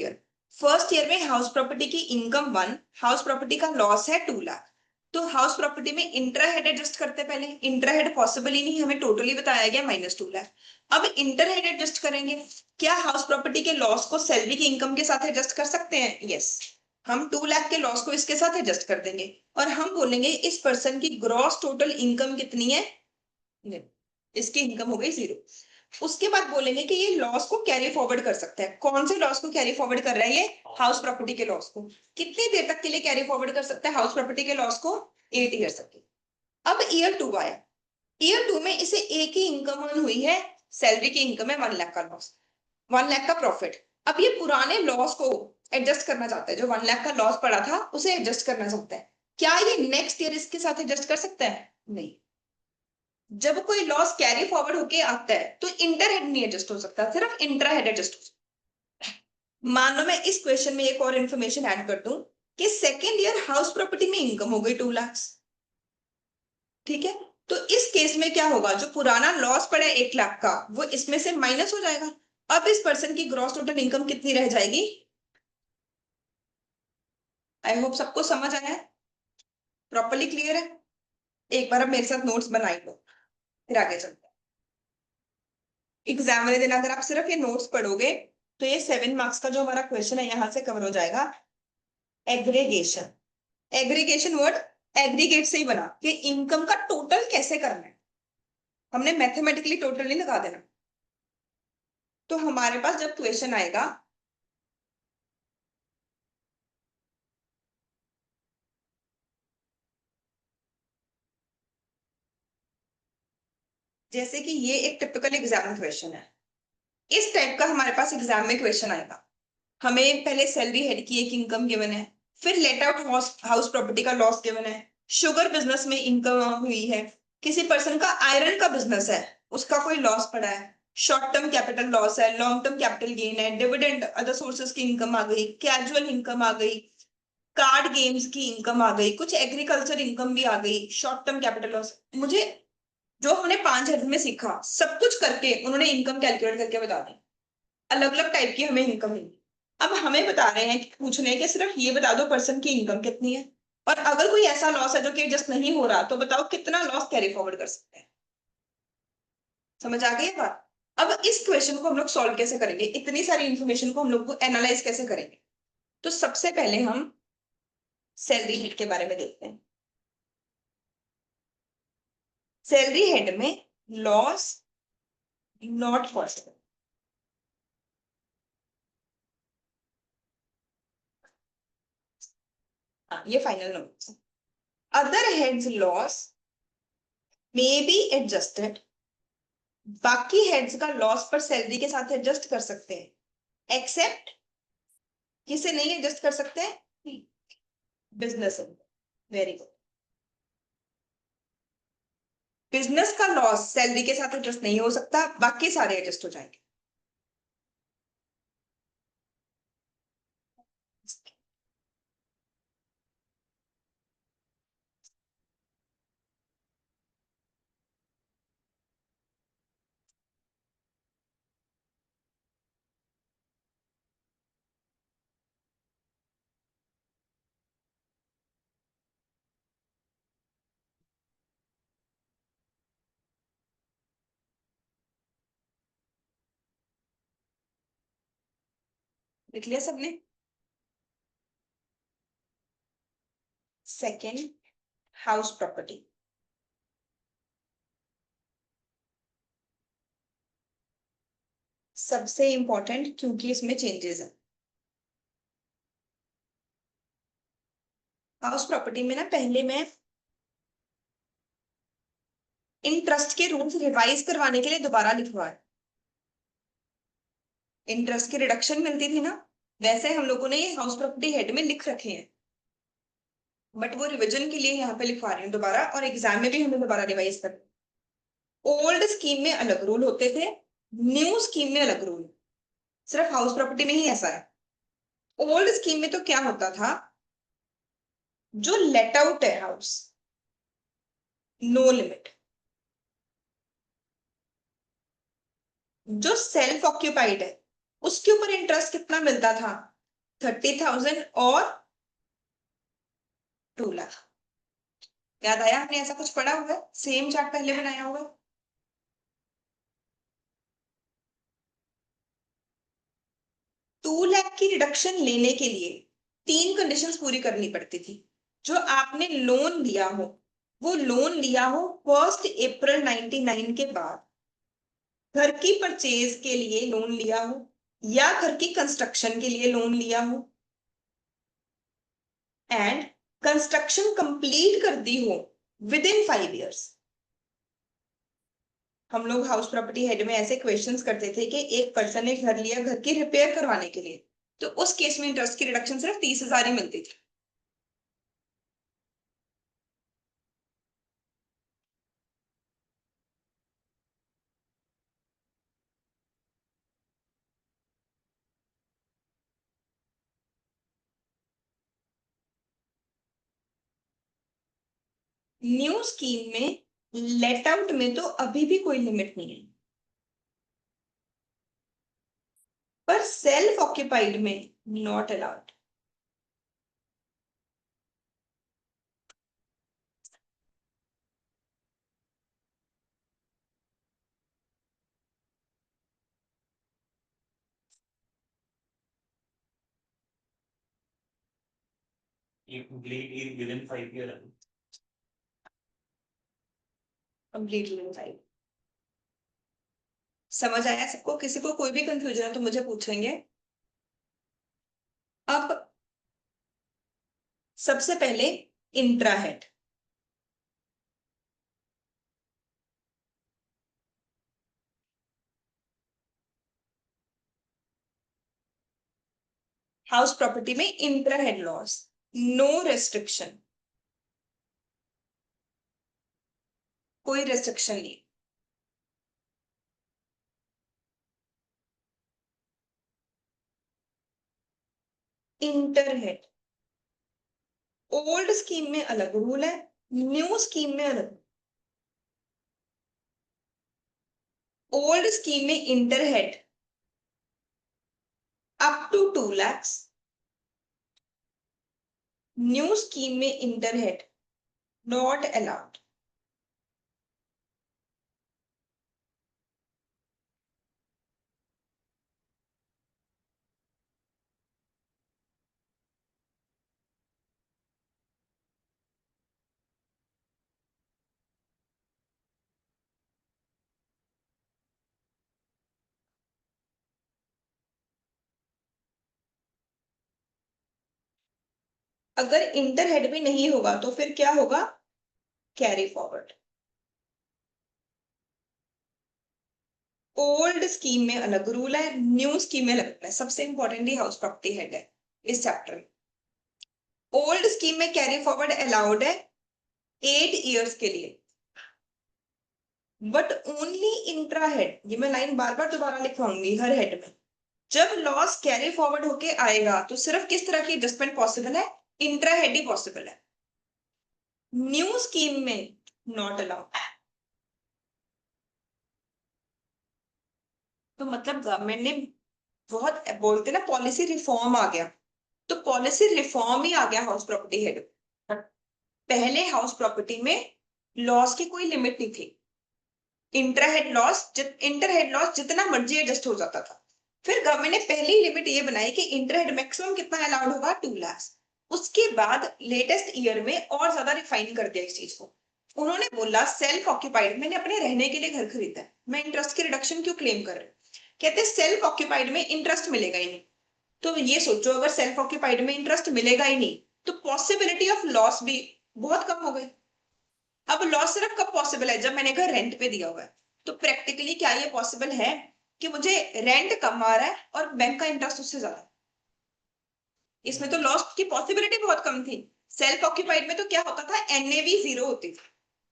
ईयर में हाउस प्रॉपर्टी की इनकम 1, हाउस प्रॉपर्टी का लॉस है 2 लाख। तो हाउस प्रॉपर्टी में इंट्रा हेड एडजस्ट करते हैं। पहले इंट्रा हेड पॉसिबल ही नहीं, हमें टोटली बताया गया -2 लाख। अब इंटर हेड एडजस्ट करेंगे। क्या हाउस प्रॉपर्टी के लॉस को सैलरी की इनकम के साथ एडजस्ट कर सकते हैं? यस। हम 2 लाख के लॉस को इसके साथ एडजस्ट कर देंगे और हम बोलेंगे इस पर्सन की ग्रॉस टोटल इनकम कितनी है? इसकी इनकम हो गई 0। उसके बाद बोलेंगे कि ये लॉस को कैरी फॉरवर्ड कर सकता है। कौन से लॉस को कैरी फॉरवर्ड कर रहा है? ये हाउस प्रॉपर्टी के लॉस को। कितनी देर तक के लिए कैरी फॉरवर्ड कर सकता है हाउस प्रॉपर्टी के लॉस को? 8 ईयर्स तक की। अब ईयर 2 आया। ईयर 2 में इसे एक ही इनकम अर्न हुई है, सैलरी की इनकम है 1 लाख का लॉस, 1 लाख का प्रॉफिट। अब ये पुराने लॉस को एडजस्ट करना चाहता है, जो 1 लाख का लॉस पड़ा था उसे एडजस्ट करना चाहता है। क्या ये नेक्स्ट ईयर इसके साथ एडजस्ट कर सकता है? नहीं। जब कोई लॉस कैरी फॉरवर्ड होके आता है तो इंटर हेड नहीं एडजस्ट हो सकता, सिर्फ इंट्रा हेड एडजस्ट हो सकता। मान लो मैं इस क्वेश्चन में एक और इंफॉर्मेशन ऐड कर दूं कि सेकेंड ईयर हाउस प्रॉपर्टी में इनकम हो गई 2 लाख। ठीक है, तो इस केस में क्या होगा? जो पुराना लॉस पड़ा है 1 लाख का वो इसमें से माइनस हो जाएगा। अब इस पर्सन की ग्रॉस टोटल इनकम कितनी रह जाएगी? आई होप सबको समझ आया है, प्रॉपर्ली क्लियर है। एक बार अब मेरे साथ नोट्स बनाई लो, फिर आगे चलते हैं। एग्जाम वाले दिन अगर आप सिर्फ ये नोट्स पढ़ोगे तो ये 7 मार्क्स का जो हमारा क्वेश्चन है यहां से कवर हो जाएगा। एग्रीगेशन, एग्रीगेशन वर्ड एग्रीगेट से ही बना कि इनकम का टोटल कैसे करना है। हमने मैथमेटिकली टोटल नहीं लगा देना। तो हमारे पास जब क्वेश्चन आएगा जैसे कि ये एक टिपिकल एग्जाम क्वेश्चन है, इस टाइप का हमारे पास एग्जाम में क्वेश्चन आएगा। हमें पहले सैलरी हेड की एक इनकम गिवन है, फिर लेट आउट हाउस प्रॉपर्टी का लॉस गिवन है, शुगर बिजनेस में इनकम हुई है, किसी पर्सन का आयरन का बिजनेस है उसका कोई लॉस पड़ा है, शॉर्ट टर्म कैपिटल लॉस है, लॉन्ग टर्म कैपिटल गेन है, डिविडेंड अदर सोर्सेज की इनकम आ गई, कैजुअल इनकम आ गई, कार्ड गेम्स की इनकम आ गई, कुछ एग्रीकल्चर इनकम भी आ गई, शॉर्ट टर्म कैपिटल लॉस। मुझे जो हमने 5 हेड में सीखा सब कुछ करके उन्होंने इनकम कैलकुलेट करके बता दी। अलग अलग टाइप की हमें इनकम मिली। अब हमें बता रहे हैं कि पूछ रहे हैं कि सिर्फ ये बता दो पर्सन की इनकम कितनी है, और अगर कोई ऐसा लॉस है जो कि एडजस्ट नहीं हो रहा तो बताओ कितना लॉस कैरी फॉरवर्ड कर सकते हैं। समझ आ गई है बात? अब इस क्वेश्चन को हम लोग सॉल्व कैसे करेंगे, इतनी सारी इंफॉर्मेशन को हम लोग को एनालाइज कैसे करेंगे? तो सबसे पहले हम सैलरी हेड के बारे में देखते हैं। सैलरी हेड में लॉस नॉट पॉसिबल, ये final note. Other heads loss may be adjusted, बाकी हेड्स का लॉस पर सैलरी के साथ एडजस्ट कर सकते हैं, एक्सेप्ट किसे नहीं एडजस्ट कर सकते हैं? बिजनेस। Very good. बिजनेस का लॉस सैलरी के साथ एडजस्ट नहीं हो सकता, बाकी सारे एडजस्ट हो जाएंगे। लिख लिया सबने? Second, house property. सबसे इंपॉर्टेंट क्योंकि इसमें चेंजेस है। हाउस प्रॉपर्टी में ना पहले मैं इन ट्रस्ट के रूल्स रिवाइज करवाने के लिए दोबारा लिखवाया। इंटरेस्ट की रिडक्शन मिलती थी ना, वैसे हम लोगों ने ये हाउस प्रॉपर्टी हेड में लिख रखे हैं, बट वो रिवीजन के लिए यहाँ पे लिखवा रही हूँ दोबारा, और एग्जाम में भी हमें दोबारा रिवाइज कर। ओल्ड स्कीम में अलग रूल होते थे, न्यू स्कीम में अलग रूल, सिर्फ हाउस प्रॉपर्टी में ही ऐसा है। ओल्ड स्कीम में तो क्या होता था, जो लेट आउट है हाउस, नो लिमिट। जो सेल्फ ऑक्यूपाइड है उसके ऊपर इंटरेस्ट कितना मिलता था? 30,000 और 2 लाख। याद आया? हमने ऐसा कुछ पढ़ा हुआ है, सेम चार्ट पहले बनाया हुआ है। 2 लाख की रिडक्शन लेने के लिए 3 कंडीशंस पूरी करनी पड़ती थी। जो आपने लोन लिया हो, वो लोन लिया हो 1 अप्रैल 99 के बाद, घर की परचेज के लिए लोन लिया हो या घर की कंस्ट्रक्शन के लिए लोन लिया हो, एंड कंस्ट्रक्शन कंप्लीट कर दी हो विद इन 5 इयर्स। हम लोग हाउस प्रॉपर्टी हेड में ऐसे क्वेश्चंस करते थे कि एक पर्सन ने घर लिया घर की रिपेयर करवाने के लिए, तो उस केस में इंटरेस्ट की रिडक्शन सिर्फ 30,000 ही मिलती थी। न्यू स्कीम में लेट आउट में तो अभी भी कोई लिमिट नहीं है, पर सेल्फ ऑक्यूपाइड में नॉट अलाउड। ये कंप्लीट विद इन 5 ईयर है। Completely right. समझ आया सबको? किसी को कोई भी कंफ्यूजन है तो मुझे पूछेंगे। अब सबसे पहले इंट्रा हेड। हाउस प्रॉपर्टी में intra head loss, no restriction, कोई रेस्ट्रिक्शन नहीं। इंटर हेड, ओल्ड स्कीम में अलग रूल है, न्यू स्कीम में अलग। ओल्ड स्कीम में inter head up to 2 lakhs, new scheme में इंटर हेड नॉट अलाउड। अगर इंटर हेड भी नहीं होगा तो फिर क्या होगा, कैरी फॉरवर्ड। ओल्ड स्कीम में अलग रूल है, न्यू स्कीम में अलग है। सबसे इंपॉर्टेंटली हाउस प्रॉपर्टी हेड है इस चैप्टर में। ओल्ड स्कीम में कैरी फॉरवर्ड अलाउड है 8 years के लिए, बट ओनली इंट्रा हेड। ये मैं लाइन बार बार दोबारा लिखवाऊंगी हर हेड में। जब लॉस कैरी फॉरवर्ड होके आएगा तो सिर्फ किस तरह की एडजस्टमेंट पॉसिबल है, इंट्रा हेड ही पॉसिबल है, न्यू स्कीम में नॉट अलाउड। तो मतलब गवर्नमेंट ने बहुत बोलते ना पॉलिसी रिफॉर्म आ गया, तो पॉलिसी रिफॉर्म ही आ गया हाउस प्रॉपर्टी हेड। पहले हाउस प्रॉपर्टी में लॉस की कोई लिमिट नहीं थी, इंटर हेड लॉस जितना मर्जी एडजस्ट हो जाता था। फिर गवर्नमेंट ने पहली लिमिट ये बनाई कि इंटर हेड मैक्सिमम कितना अलाउड होगा, 2 लाख। उसके बाद लेटेस्ट ईयर में और ज्यादा रिफाइन कर दिया इस चीज को। उन्होंने बोला सेल्फ ऑक्यूपाइड, मैंने अपने रहने के लिए घर खरीदा है, मैं इंटरेस्ट की रिडक्शन क्यों क्लेम कर रही हूँ। कहते सेल्फ ऑक्यूपाइड में इंटरेस्ट मिलेगा ही नहीं। तो ये सोचो अगर सेल्फ ऑक्यूपाइड में इंटरेस्ट मिलेगा ही नहीं तो पॉसिबिलिटी ऑफ लॉस भी बहुत कम हो गई। अब लॉस सिर्फ कब पॉसिबल है, जब मैंने घर रेंट पे दिया हुआ है। तो प्रैक्टिकली क्या ये पॉसिबल है कि मुझे रेंट कम आ रहा है और बैंक का इंटरेस्ट उससे ज्यादा है। इसमें तो लॉस की पॉसिबिलिटी बहुत कम थी। सेल्फ ऑक्यूपाइड में तो क्या होता था, एनएवी 0 होती थी,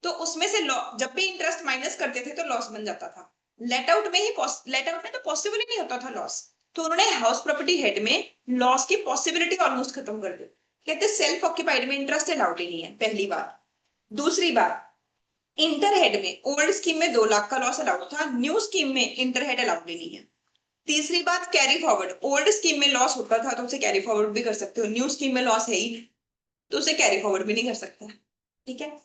तो उसमें से जब भी इंटरेस्ट माइनस करते थे तो लॉस बन जाता था। लेट आउट में तो पॉसिबल ही नहीं होता था लॉस। तो उन्होंने हाउस प्रॉपर्टी हेड में लॉस की पॉसिबिलिटी ऑलमोस्ट खत्म कर दी। कहते सेल्फ ऑक्यूपाइड में इंटरेस्ट अलाउड ही नहीं है, पहली बात। दूसरी बात, इंटर हेड में ओल्ड स्कीम में 2 लाख का लॉस अलाउड था, न्यू स्कीम में इंटर हेड अलाउड ही नहीं है। तीसरी बात, कैरी फॉरवर्ड, ओल्ड स्कीम में लॉस होता था तो उसे कैरी फॉरवर्ड भी कर सकते हो, न्यू स्कीम में लॉस है ही नहीं तो उसे कैरी फॉरवर्ड भी नहीं कर सकते। ठीक है,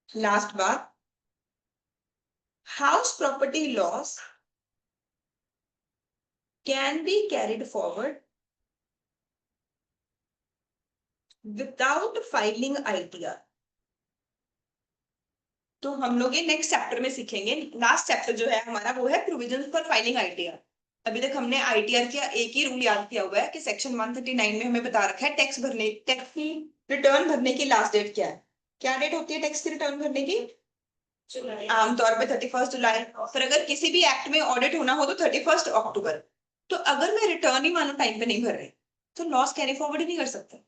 लास्ट बात, house property loss can be carried forward without filing ITR. तो हम लोग ये नेक्स्ट चैप्टर में सीखेंगे। लास्ट चैप्टर जो है हमारा वो है प्रोविजन फॉर फाइलिंग आईटीआर। अभी तक हमने आईटीआर का एक ही रूल याद किया हुआ है कि सेक्शन 139 में हमें बता रखा है टैक्स की रिटर्न भरने की लास्ट डेट क्या है। क्या डेट होती है टैक्स की रिटर्न भरने की, आमतौर पे 31 जुलाई। पर अगर किसी भी एक्ट में ऑडिट होना हो तो 31 अक्टूबर। तो अगर मैं रिटर्न ही मानो टाइम पे नहीं भर रही तो लॉस कैरी फॉरवर्ड ही नहीं कर सकते।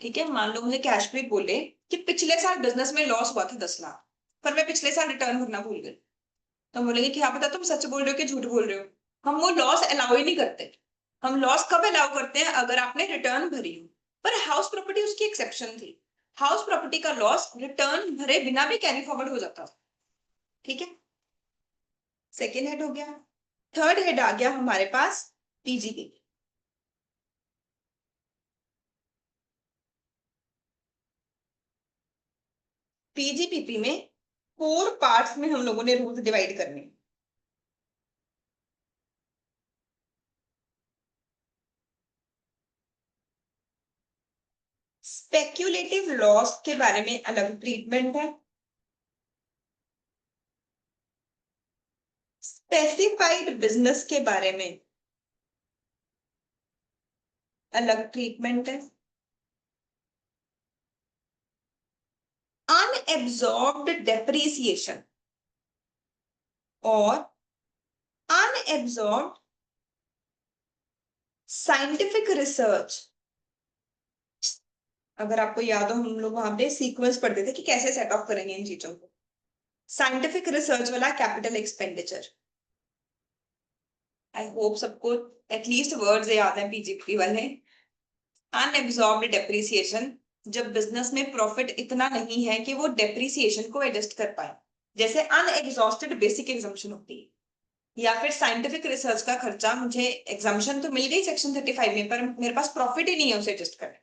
ठीक है, मान लो मुझे कैश फ्री बोले कि पिछले साल बिजनेस में लॉस हुआ था 10 लाख, पर मैं पिछले साल रिटर्न भरना भूल गई। तो हम बोलेंगे क्या पता तुम सच बोल रहे हो कि झूठ बोल रहे हो। हम वो लॉस अलाउ ही नहीं करते। हम लॉस कब अलाउ करते हैं, अगर आपने रिटर्न भरी हो। पर हाउस प्रॉपर्टी उसकी एक्सेप्शन थी। हाउस प्रॉपर्टी का लॉस रिटर्न भरे बिना भी कैरी फॉरवर्ड हो जाता। ठीक है, सेकेंड हेड हो गया। थर्ड हेड आ गया हमारे पास, पीजीपी। पीजीपीपी में 4 पार्ट्स में हम लोगों ने रूल्स डिवाइड करने। स्पेक्यूलेटिव लॉस के बारे में अलग ट्रीटमेंट है, स्पेसिफाइड बिजनेस के बारे में अलग ट्रीटमेंट है, अनएब्सॉर्ब्ड डेप्रिसिएशन और अनएब्सॉर्ब्ड साइंटिफिक रिसर्च। अगर आपको याद हो हम लोग वहां पे सीक्वेंस पढ़ते थे कि कैसे सेट ऑफ करेंगे इन चीजों को। साइंटिफिक रिसर्च वाला कैपिटल एक्सपेंडिचर। आई होप सबको एटलीस्ट वर्ड्स याद है पीजीपी वाले। अनएब्सॉर्ब्ड डेप्रिसिएशन, जब बिजनेस में प्रॉफिट इतना नहीं है कि वो डेप्रिसिएशन को एडजस्ट कर पाए, जैसे अनएग्जॉस्टेड बेसिक एग्जाम्पशन होती है। या फिर साइंटिफिक रिसर्च का खर्चा, मुझे एग्जाम्पशन तो मिल गई सेक्शन 35 में पर मेरे पास प्रॉफिट ही नहीं है उसे एडजस्ट करने,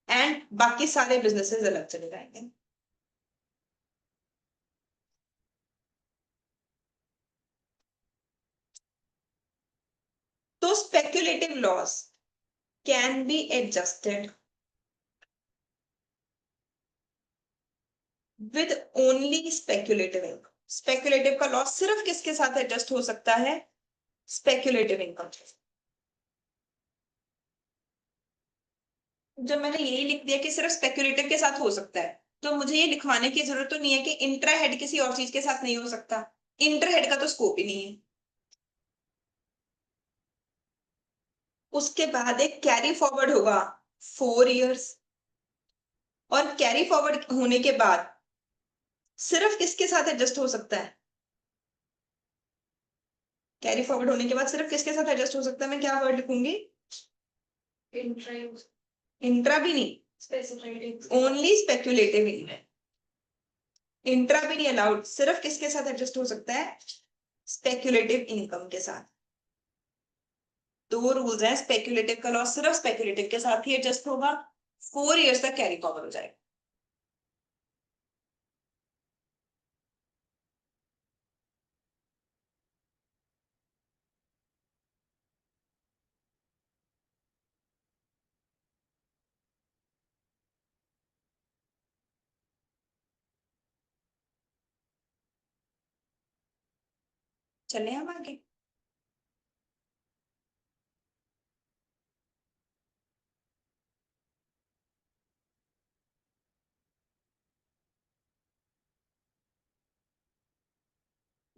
एंड बाकी सारे बिजनेसेस अलग चले जाएंगे। तो speculative loss can be adjusted with only speculative income. Speculative का लॉस सिर्फ किसके साथ एडजस्ट हो सकता है, स्पेक्यूलेटिव इनकम। जब मैंने यही लिख दिया कि सिर्फ स्पेक्यूलेटिव के साथ हो सकता है, तो मुझे ये लिखवाने की जरूरत तो नहीं है कि इंट्रा हेड किसी और चीज के साथ नहीं हो सकता। इंटर हेड का तो स्कोप ही नहीं है। उसके बाद एक कैरी फॉरवर्ड होगा 4 इयर्स, और कैरी फॉरवर्ड होने के बाद सिर्फ किसके साथ एडजस्ट हो सकता है? कैरी फॉरवर्ड होने के बाद सिर्फ किसके साथ एडजस्ट हो सकता है? मैं क्या वर्ड लिखूंगी? इंट्रा भी नहीं, ओनली स्पेक्यूलेटिव ही है। इंट्रा भी नहीं अलाउड, सिर्फ किसके साथ एडजस्ट हो सकता है? स्पेक्यूलेटिव इनकम के साथ। दो रूल्स हैं स्पेक्यूलेटिव का, लॉस सिर्फ स्पेक्यूलेटिव के साथ ही एडजस्ट होगा। 4 इयर्स तक कैरी फॉरवर्ड हो जाएगा। चले हम आगे।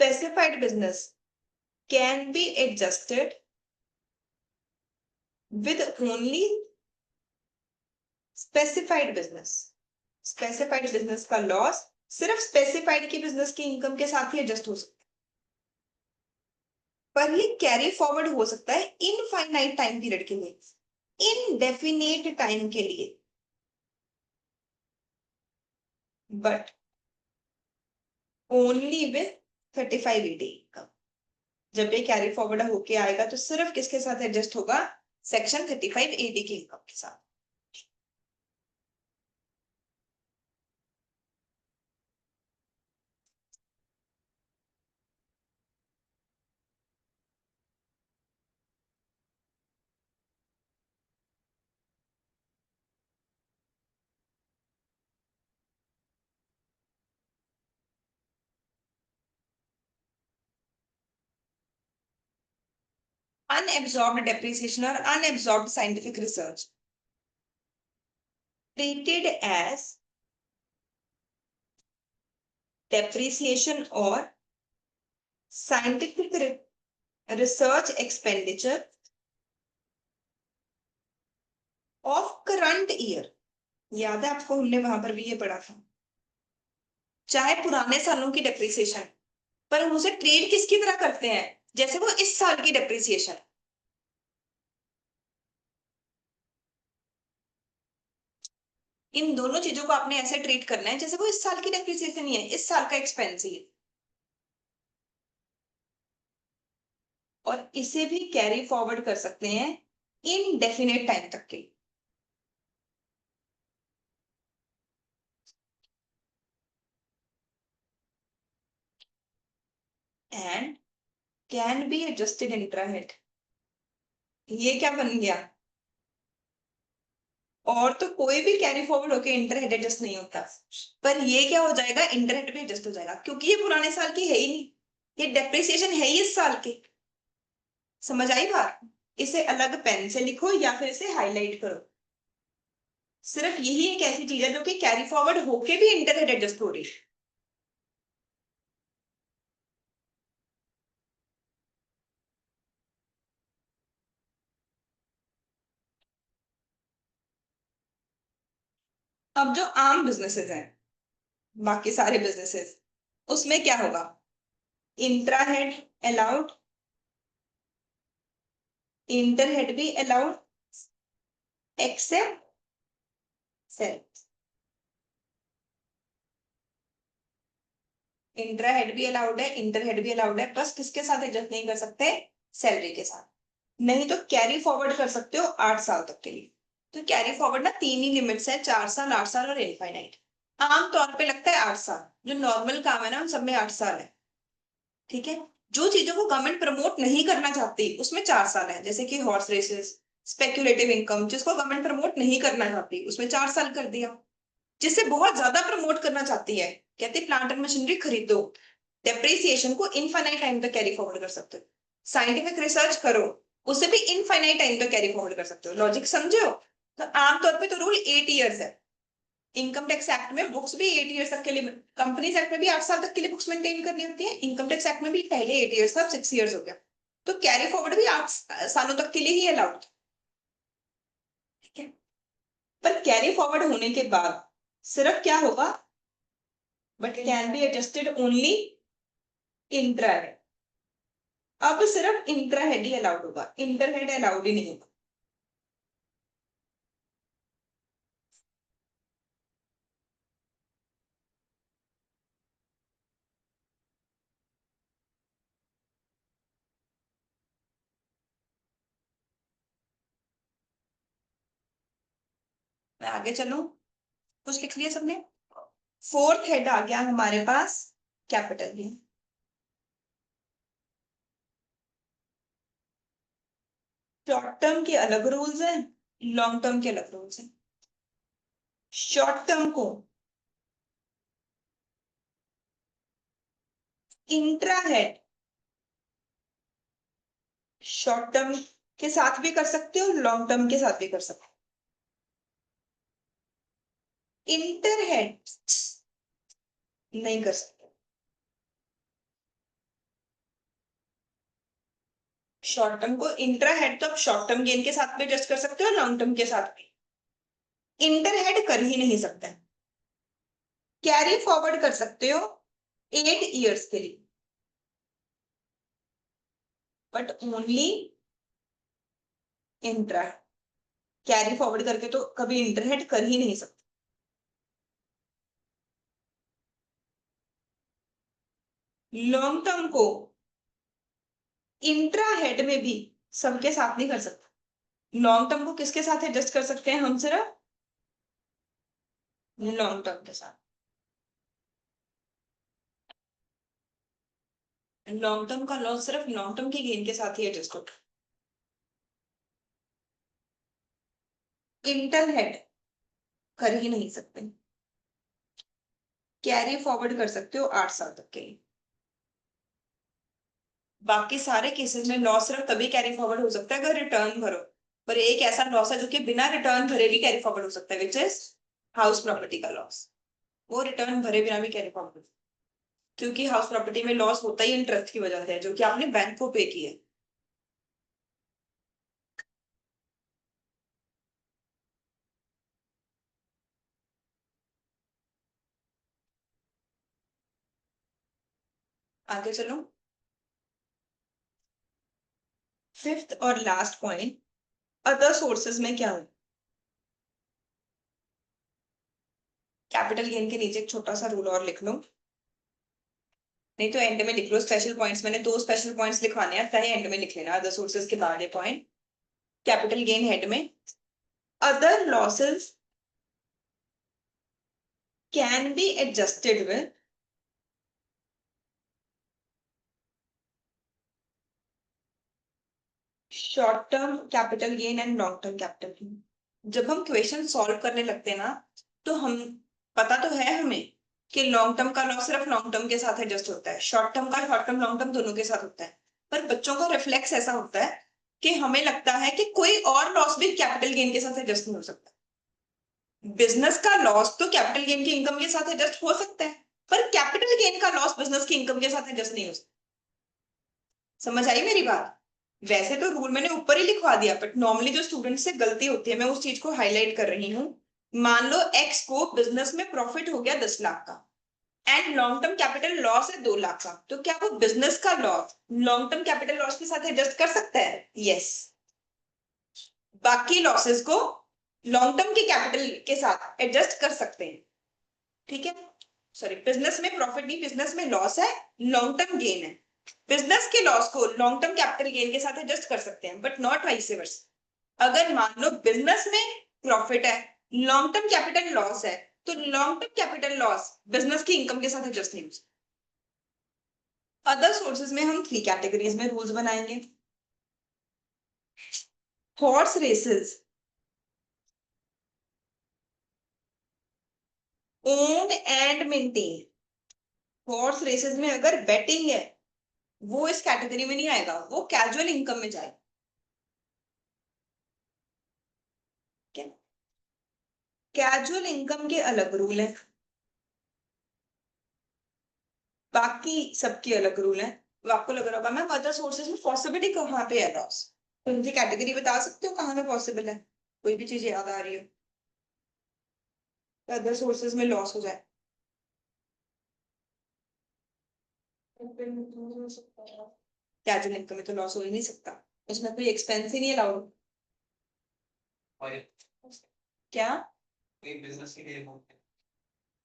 Specified business can be adjusted with only specified business. Specified business का लॉस सिर्फ स्पेसिफाइड की बिजनेस की इनकम के साथ ही एडजस्ट हो सकता है, पर ये कैरी फॉरवर्ड हो सकता है इनफाइनाइट टाइम पीरियड के लिए, इनडेफिनेट टाइम के लिए, बट ओनली विथ 3580 इनकम। जब ये कैरी फॉरवर्ड होके आएगा तो सिर्फ किसके साथ एडजस्ट होगा? सेक्शन 3580 की इनकम के साथ। Unabsorbed depreciation or unabsorbed scientific research treated as depreciation or scientific research expenditure of current year। याद है आपको, हमने वहां पर भी ये पढ़ा था। चाहे पुराने सालों की डेप्रिसिएशन, पर हम उसे ट्रीट किसकी तरह करते हैं? जैसे वो इस साल की डेप्रिसिएशन। इन दोनों चीजों को आपने ऐसे ट्रीट करना है जैसे वो इस साल की डेप्रिसिएशन ही है, इस साल का एक्सपेंस ही है। और इसे भी कैरी फॉरवर्ड कर सकते हैं इनडेफिनेट टाइम तक के। And can be adjusted intrahead. ये क्या बन गया? और तो कोई भी कैरी फॉरवर्ड होके इंटरहेड एडजस्ट नहीं होता, पर ये क्या हो जाएगा? इंटरहेड भी एडजस्ट हो जाएगा, क्योंकि ये पुराने साल की है ही नहीं, ये डेप्रिसिएशन है ही इस साल की। समझ आई बात? इसे अलग पेन से लिखो या फिर इसे हाईलाइट करो। सिर्फ यही एक ऐसी चीज है जो कि कैरी फॉरवर्ड होके भी इंटरहेड एडजस्ट हो रही है। अब जो आम बिजनेसेस हैं, बाकी सारे बिजनेसेस, उसमें क्या होगा? इंट्राहेड अलाउड, इंटरहेड भी allowed, except self. Intra head भी अलाउड है, इंटर हेड भी अलाउड है, बस किसके साथ एडजस्ट नहीं कर सकते? सैलरी के साथ। नहीं तो कैरी फॉरवर्ड कर सकते हो 8 साल तक के लिए। तो कैरी फॉरवर्ड ना 3 ही लिमिट्स है, 4 साल, 8 साल और इनफाइनाइट। आमतौर पे लगता है 8 साल, जो नॉर्मल काम है ना उन सब में 8 साल है। ठीक है, जो चीजों को गवर्नमेंट प्रमोट नहीं करना चाहती उसमें 4 साल है, जैसे कि हॉर्स रेसेस, स्पेक्यूलेटिव इनकम, जिसको गवर्नमेंट प्रमोट नहीं करना चाहती उसमें 4 साल कर दिया। जिससे बहुत ज्यादा प्रमोट करना चाहती है, कहते प्लांट एंड मशीनरी खरीदो, डेप्रिसिएशन को इनफाइनाइट टाइम तक कैरी फॉरवर्ड कर सकते हो। साइंटिफिक रिसर्च करो, उसे भी इनफाइनाइट टाइम तक कैरी फॉरवर्ड कर सकते हो। लॉजिक समझे हो? तो आमतौर पे तो रूल 8 इयर्स है। इनकम टैक्स एक्ट में बुक्स भी 8 इयर्स तक के लिए, कंपनीज एक्ट में भी 8 साल तक के लिए बुक्स मेंटेन करनी होती है। इनकम टैक्स एक्ट में भी पहले 8 इयर्स था, अब 6 इयर्स हो गया। तो कैरी फॉरवर्ड भी 8 सालों तक के लिए ही अलाउड। ठीक है, पर कैरी फॉरवर्ड होने के बाद सिर्फ क्या होगा, but can be adjusted only intra head. अब सिर्फ इंट्रा हेड ही अलाउड होगा, इंटर हेड अलाउड ही नहीं होगा। मैं आगे चलूं, कुछ लिख लिया सबने? फोर्थ हेड आ गया हमारे पास, कैपिटल गेन। शॉर्ट टर्म के अलग रूल्स हैं, लॉन्ग टर्म के अलग रूल्स हैं। शॉर्ट टर्म को इंट्रा हेड शॉर्ट टर्म के साथ भी कर सकते हो, लॉन्ग टर्म के साथ भी कर सकते हो। इंटर हेड नहीं कर सकते। शॉर्ट टर्म को इंट्रा हेड तो आप शॉर्ट टर्म गेन के साथ भी एडजस्ट कर सकते हो, लॉन्ग टर्म के साथ भी। इंटर हेड कर ही नहीं सकते। कैरी फॉरवर्ड कर सकते हो 8 इयर्स के लिए, but only intra. Carry forward करके तो कभी इंटर हेड कर ही नहीं सकते। लॉन्ग टर्म को इंट्रा हेड में भी सबके साथ नहीं कर सकते। लॉन्ग टर्म को किसके साथ एडजस्ट कर सकते हैं हम? सिर्फ लॉन्ग टर्म के साथ। लॉन्ग टर्म का लॉस सिर्फ लॉन्ग टर्म के गेन के साथ ही एडजस्ट होता है। इंटर हेड कर ही नहीं सकते। कैरी फॉरवर्ड कर सकते हो 8 साल तक के लिए। बाकी सारे केसेस में लॉस सिर्फ तभी कैरी फॉरवर्ड हो सकता है अगर रिटर्न भरो। पर एक ऐसा लॉस है जो कि बिना रिटर्न भरे भी कैरी फॉरवर्ड हो सकता है, विच इज हाउस प्रॉपर्टी का लॉस। वो रिटर्न भरे बिना भी कैरी फॉरवर्ड, क्योंकि हाउस प्रॉपर्टी में लॉस होता ही इंटरेस्ट की वजह से है, जो कि आपने बैंक को पे किया है। आगे चलो, फिफ्थ और लास्ट पॉइंट, अदर सोर्सेज में क्या हो। कैपिटल गेन के नीचे एक छोटा सा रूल और लिख लो, नहीं तो एंड में लिख लो स्पेशल पॉइंट्स। मैंने 2 स्पेशल पॉइंट्स लिखवाने हैं, चाहे एंड में लिख लेना अदर सोर्सेज के बाद ये पॉइंट। कैपिटल गेन हेड में, other losses can be adjusted with short term capital gain and long term capital gain. जब हम क्वेश्चन सॉल्व करने लगते हैं ना, तो हम, पता तो है हमें कि लॉन्ग टर्म का लॉस सिर्फ लॉन्ग टर्म के साथ एडजस्ट होता है, शॉर्ट टर्म का शॉर्ट टर्म लॉन्ग टर्म दोनों के साथ होता है। पर बच्चों का रिफ्लेक्स ऐसा होता है कि हमें लगता है कि कोई और लॉस भी कैपिटल गेन के साथ एडजस्ट नहीं हो सकता। बिजनेस का लॉस तो कैपिटल गेन की इनकम के साथ एडजस्ट हो सकता है, पर कैपिटल गेन का लॉस बिजनेस की इनकम के साथ एडजस्ट नहीं हो सकता। समझ आई मेरी बात? वैसे तो रूल मैंने ऊपर ही लिखवा दिया, बट नॉर्मली जो स्टूडेंट से गलती होती है, मैं उस चीज को हाईलाइट कर रही हूँ। मान लो एक्स को बिजनेस में प्रॉफिट हो गया 10 लाख का, and long term capital loss है 2 लाख का, तो क्या वो बिजनेस का loss long term capital loss के साथ एडजस्ट कर सकता है? यस। बाकी लॉसेस को लॉन्ग टर्म के कैपिटल के साथ एडजस्ट कर सकते हैं। ठीक है, सॉरी, बिजनेस में प्रॉफिट नहीं, बिजनेस में लॉस है, लॉन्ग टर्म गेन है। बिजनेस के लॉस को लॉन्ग टर्म कैपिटल गेन के साथ एडजस्ट कर सकते हैं, बट नॉट वाइस वर्सा। अगर मान लो बिजनेस में प्रॉफिट है, लॉन्ग टर्म कैपिटल लॉस है, तो long term capital loss business की इनकम के साथ एडजस्ट नहीं हो सकता। अदर सोर्सेज में हम 3 कैटेगरीज में रूल्स बनाएंगे। Horse races, own and maintain. Horse races में अगर बेटिंग है, वो इस कैटेगरी में नहीं आएगा, वो कैजुअल इनकम में जाएगा। ठीक है, कैजुअल इनकम के अलग रूल है, बाकी सबके अलग रूल है। तो आपको लग रहा होगा मैम अदर सोर्सेज में पॉसिबिलिटी कहाँ पे है लॉस, तो मुझे कैटेगरी बता सकते हो कहाँ पे पॉसिबल है, कोई भी चीज याद आ रही हो अदर सोर्सेज में लॉस हो जाए। कैजुअल इनकम में तो लॉस हो ही नहीं सकता, उसमें कोई एक्सपेंस ही नहीं अलाउड। और क्या? कोई बिजनेस के लिए बोलते हैं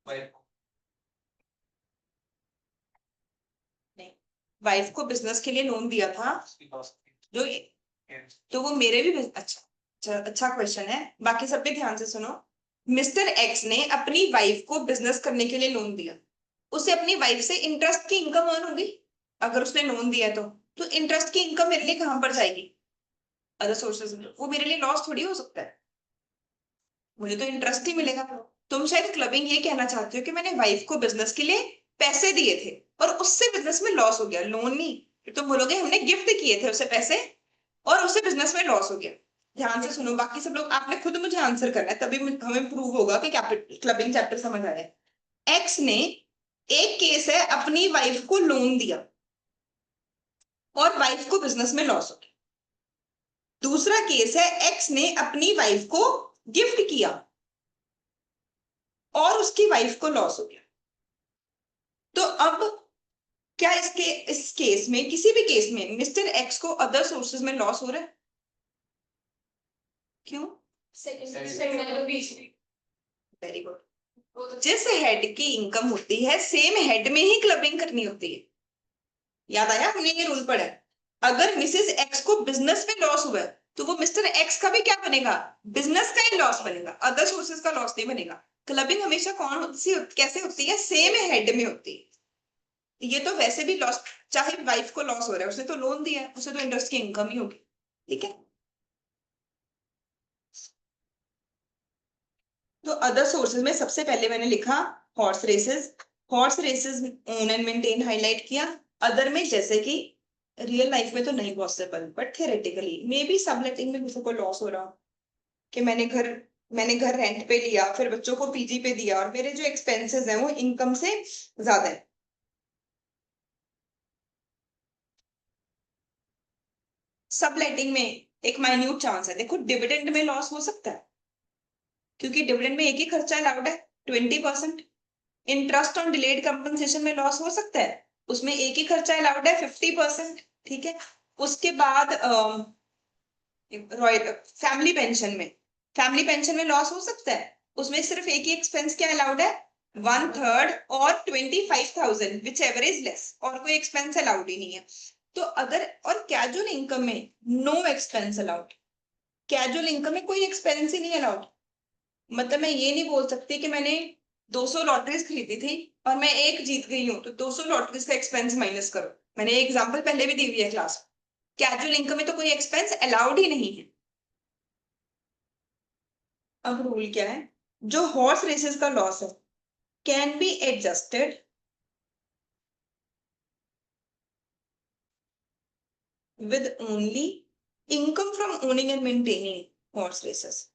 वाइफ को नहीं, वाइफ को बिजनेस के लिए लोन दिया था उसकी लॉस जो, है। तो वो मेरे भी अच्छा अच्छा अच्छा क्वेश्चन है, बाकी सब पे ध्यान से सुनो। मिस्टर एक्स ने अपनी वाइफ को बिजनेस करने के लिए लोन दिया, उसे अपनी वाइफ से इंटरेस्ट की इनकम अर्न होगी, अगर उसने लोन दिया है तो इंटरेस्ट की इनकम मेरे लिए कहां पर जाएगी, अदर सोर्सेज में, वो मेरे लिए लॉस थोड़ी हो सकता है, मुझे तो इंटरेस्ट ही मिलेगा। तुम शायद क्लबिंग ये कहना चाहते हो कि मैंने वाइफ को बिजनेस के लिए पैसे दिए थे और उससे बिजनेस में लॉस हो गया, लोन नहीं, फिर तुम बोलोगे हमने गिफ्ट किए थे उसे पैसे और उससे बिजनेस में लॉस हो गया। ध्यान से सुनो, बाकी सब लोग आपने खुद मुझे आंसर करना है, तभी हमें प्रूव होगा कि क्लबिंग चैप्टर समझ आया है। एक्स ने, एक केस है अपनी वाइफ को लोन दिया और वाइफ को बिजनेस में लॉस हो गया, दूसरा केस है एक्स ने अपनी वाइफ को गिफ्ट किया और उसकी वाइफ को लॉस हो गया। तो अब क्या इस केस में, किसी भी केस में मिस्टर एक्स को अदर सोर्सेज में लॉस हो रहा है? क्यों? Very good. जिस हेड की इनकम होती है सेम हेड में ही क्लबिंग करनी होती है, याद आया, हमने ये रूल पढ़ा है। अगर मिसेस एक्स को बिजनेस में लॉस हुआ है तो वो मिस्टर एक्स का भी क्या बनेगा, बिजनेस का ही लॉस बनेगा, अदर सोर्सेज का लॉस नहीं बनेगा। क्लबिंग हमेशा कौन सी कैसे होती है, सेम हेड में होती है। ये तो वैसे भी लॉस, चाहे वाइफ को लॉस हो रहा है, उसने तो लोन दिया है, उसे तो इंटरेस्ट की इनकम ही होगी, ठीक है। तो अदर सोर्सेज में सबसे पहले मैंने लिखा horse races, horse races own and maintain highlight किया। अदर में जैसे कि रियल लाइफ में तो नहीं possible but theoretically may be subletting में किसी को लॉस हो रहा हो, कि मैंने घर रेंट पे लिया फिर बच्चों को पीजी पे दिया और मेरे जो एक्सपेंसेस हैं वो इनकम से ज्यादा है। सबलेटिंग में एक माइन्यूट चांस है, देखो डिविडेंड में लॉस हो सकता है क्योंकि डिविडेंड में एक ही खर्चा अलाउड है 20%। इंटरेस्ट ऑन डिलेड कंपनसेशन में लॉस हो सकता है, उसमें एक ही खर्चा अलाउड है 50%, ठीक है। उसके बाद फैमिली पेंशन में लॉस हो सकता है, उसमें सिर्फ एक ही एक्सपेंस क्या अलाउड है, 1/3 और 25,000 विच एवर इज लेस, और कोई एक्सपेंस अलाउड ही नहीं है। तो अदर और कैजुअल इनकम में no expense allowed, casual income में कोई एक्सपेंस ही नहीं अलाउड। मतलब मैं ये नहीं बोल सकती कि मैंने 200 लॉटरीज खरीदी थी और मैं एक जीत गई हूँ तो 200 लॉटरीज का एक्सपेंस माइनस करो, मैंने एक एग्जांपल पहले भी दी हुई है क्लास में। कैजुअल इनकम में तो कोई एक्सपेंस अलाउड ही नहीं है। अब रूल क्या है, जो हॉर्स रेसेस का लॉस है can be adjusted with only income from owning and maintaining horse races.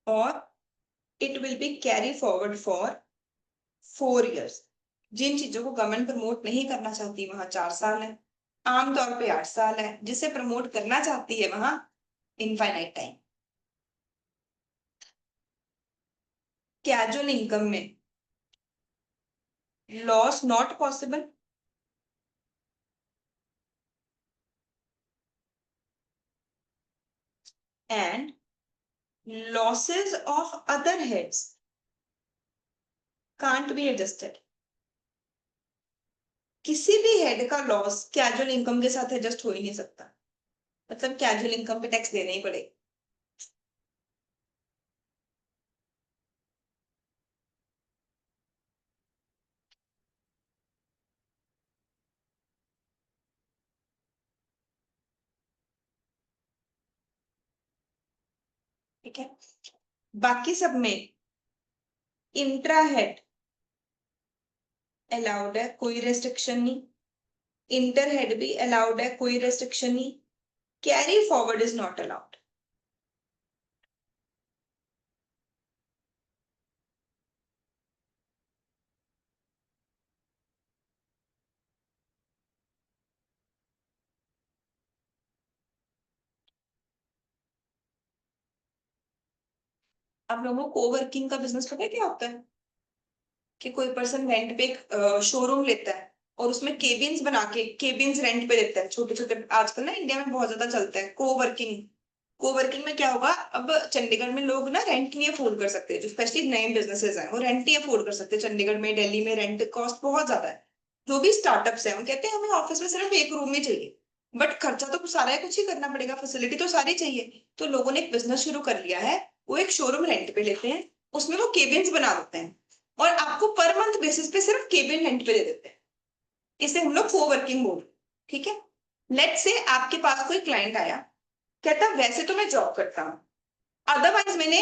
और it will be carry forward for 4 years। जिन चीजों को गवर्नमेंट प्रमोट नहीं करना चाहती वहां 4 साल है, आमतौर पे 8 साल है, जिसे प्रमोट करना चाहती है वहां इनफाइनाइट टाइम। कैजुअल इनकम में loss not possible and losses of other heads can't be adjusted. किसी भी हेड का लॉस कैजुअल इनकम के साथ एडजस्ट हो ही नहीं सकता, मतलब कैजुअल इनकम पे टैक्स देना ही पड़ेगा। ठीक है। बाकी सब में इंट्रा हेड अलाउड है, कोई रेस्ट्रिक्शन नहीं। इंटर हेड भी अलाउड है, कोई रेस्ट्रिक्शन नहीं। Carry forward is not allowed. आप लोगों को कोवर्किंग का बिजनेस पता है क्या होता है? कि कोई पर्सन रेंट पे एक शोरूम लेता है और उसमें केबिन्स बना के केबिन्स रेंट पे देता है, छोटे छोटे। आजकल ना इंडिया में बहुत ज्यादा चलता है कोवर्किंग। कोवर्किंग में क्या होगा, अब चंडीगढ़ में लोग ना रेंट नहीं अफोर्ड कर सकते, जो स्पेशली नए बिजनेसेस हैं वो रेंट नहीं अफोर्ड कर सकते। चंडीगढ़ में, दिल्ली में रेंट कॉस्ट बहुत ज्यादा है। जो भी स्टार्टअप्स हैं वो कहते हैं हमें ऑफिस में सिर्फ एक रूम ही चाहिए, बट खर्चा तो सारा है, कुछ ही करना पड़ेगा, फैसिलिटी तो सारी चाहिए। तो लोगों ने एक बिजनेस शुरू कर लिया है, वो एक शोरूम रेंट पे लेते हैं, उसमें वो केबिन्स बना देते हैं और आपको पर मंथ बेसिस पे सिर्फ केबिन रेंट पे दे देते हैं। इसे हम लोग कोवर्किंग बोलते हैं। ठीक है। लेट से आपके पास कोई क्लाइंट आया, कहता वैसे तो मैं जॉब करता हूँ, अदरवाइज मैंने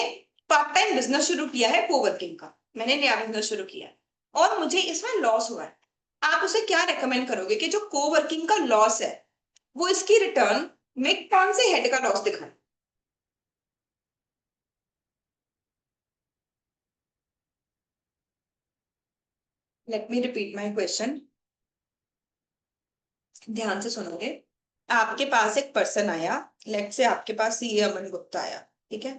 पार्ट टाइम बिजनेस शुरू किया है कोवर्किंग का, मैंने नया बिजनेस शुरू किया है और मुझे इसमें लॉस हुआ है। आप उसे क्या रेकमेंड करोगे कि जो कोवर्किंग का लॉस है वो इसकी रिटर्न में कौन से हेड का लॉस दिखाए? Let me repeat my question, ध्यान से सुनोगे। आपके पास एक पर्सन आया, लेट से आपके पास सीए अमन गुप्ता आया, ठीक है।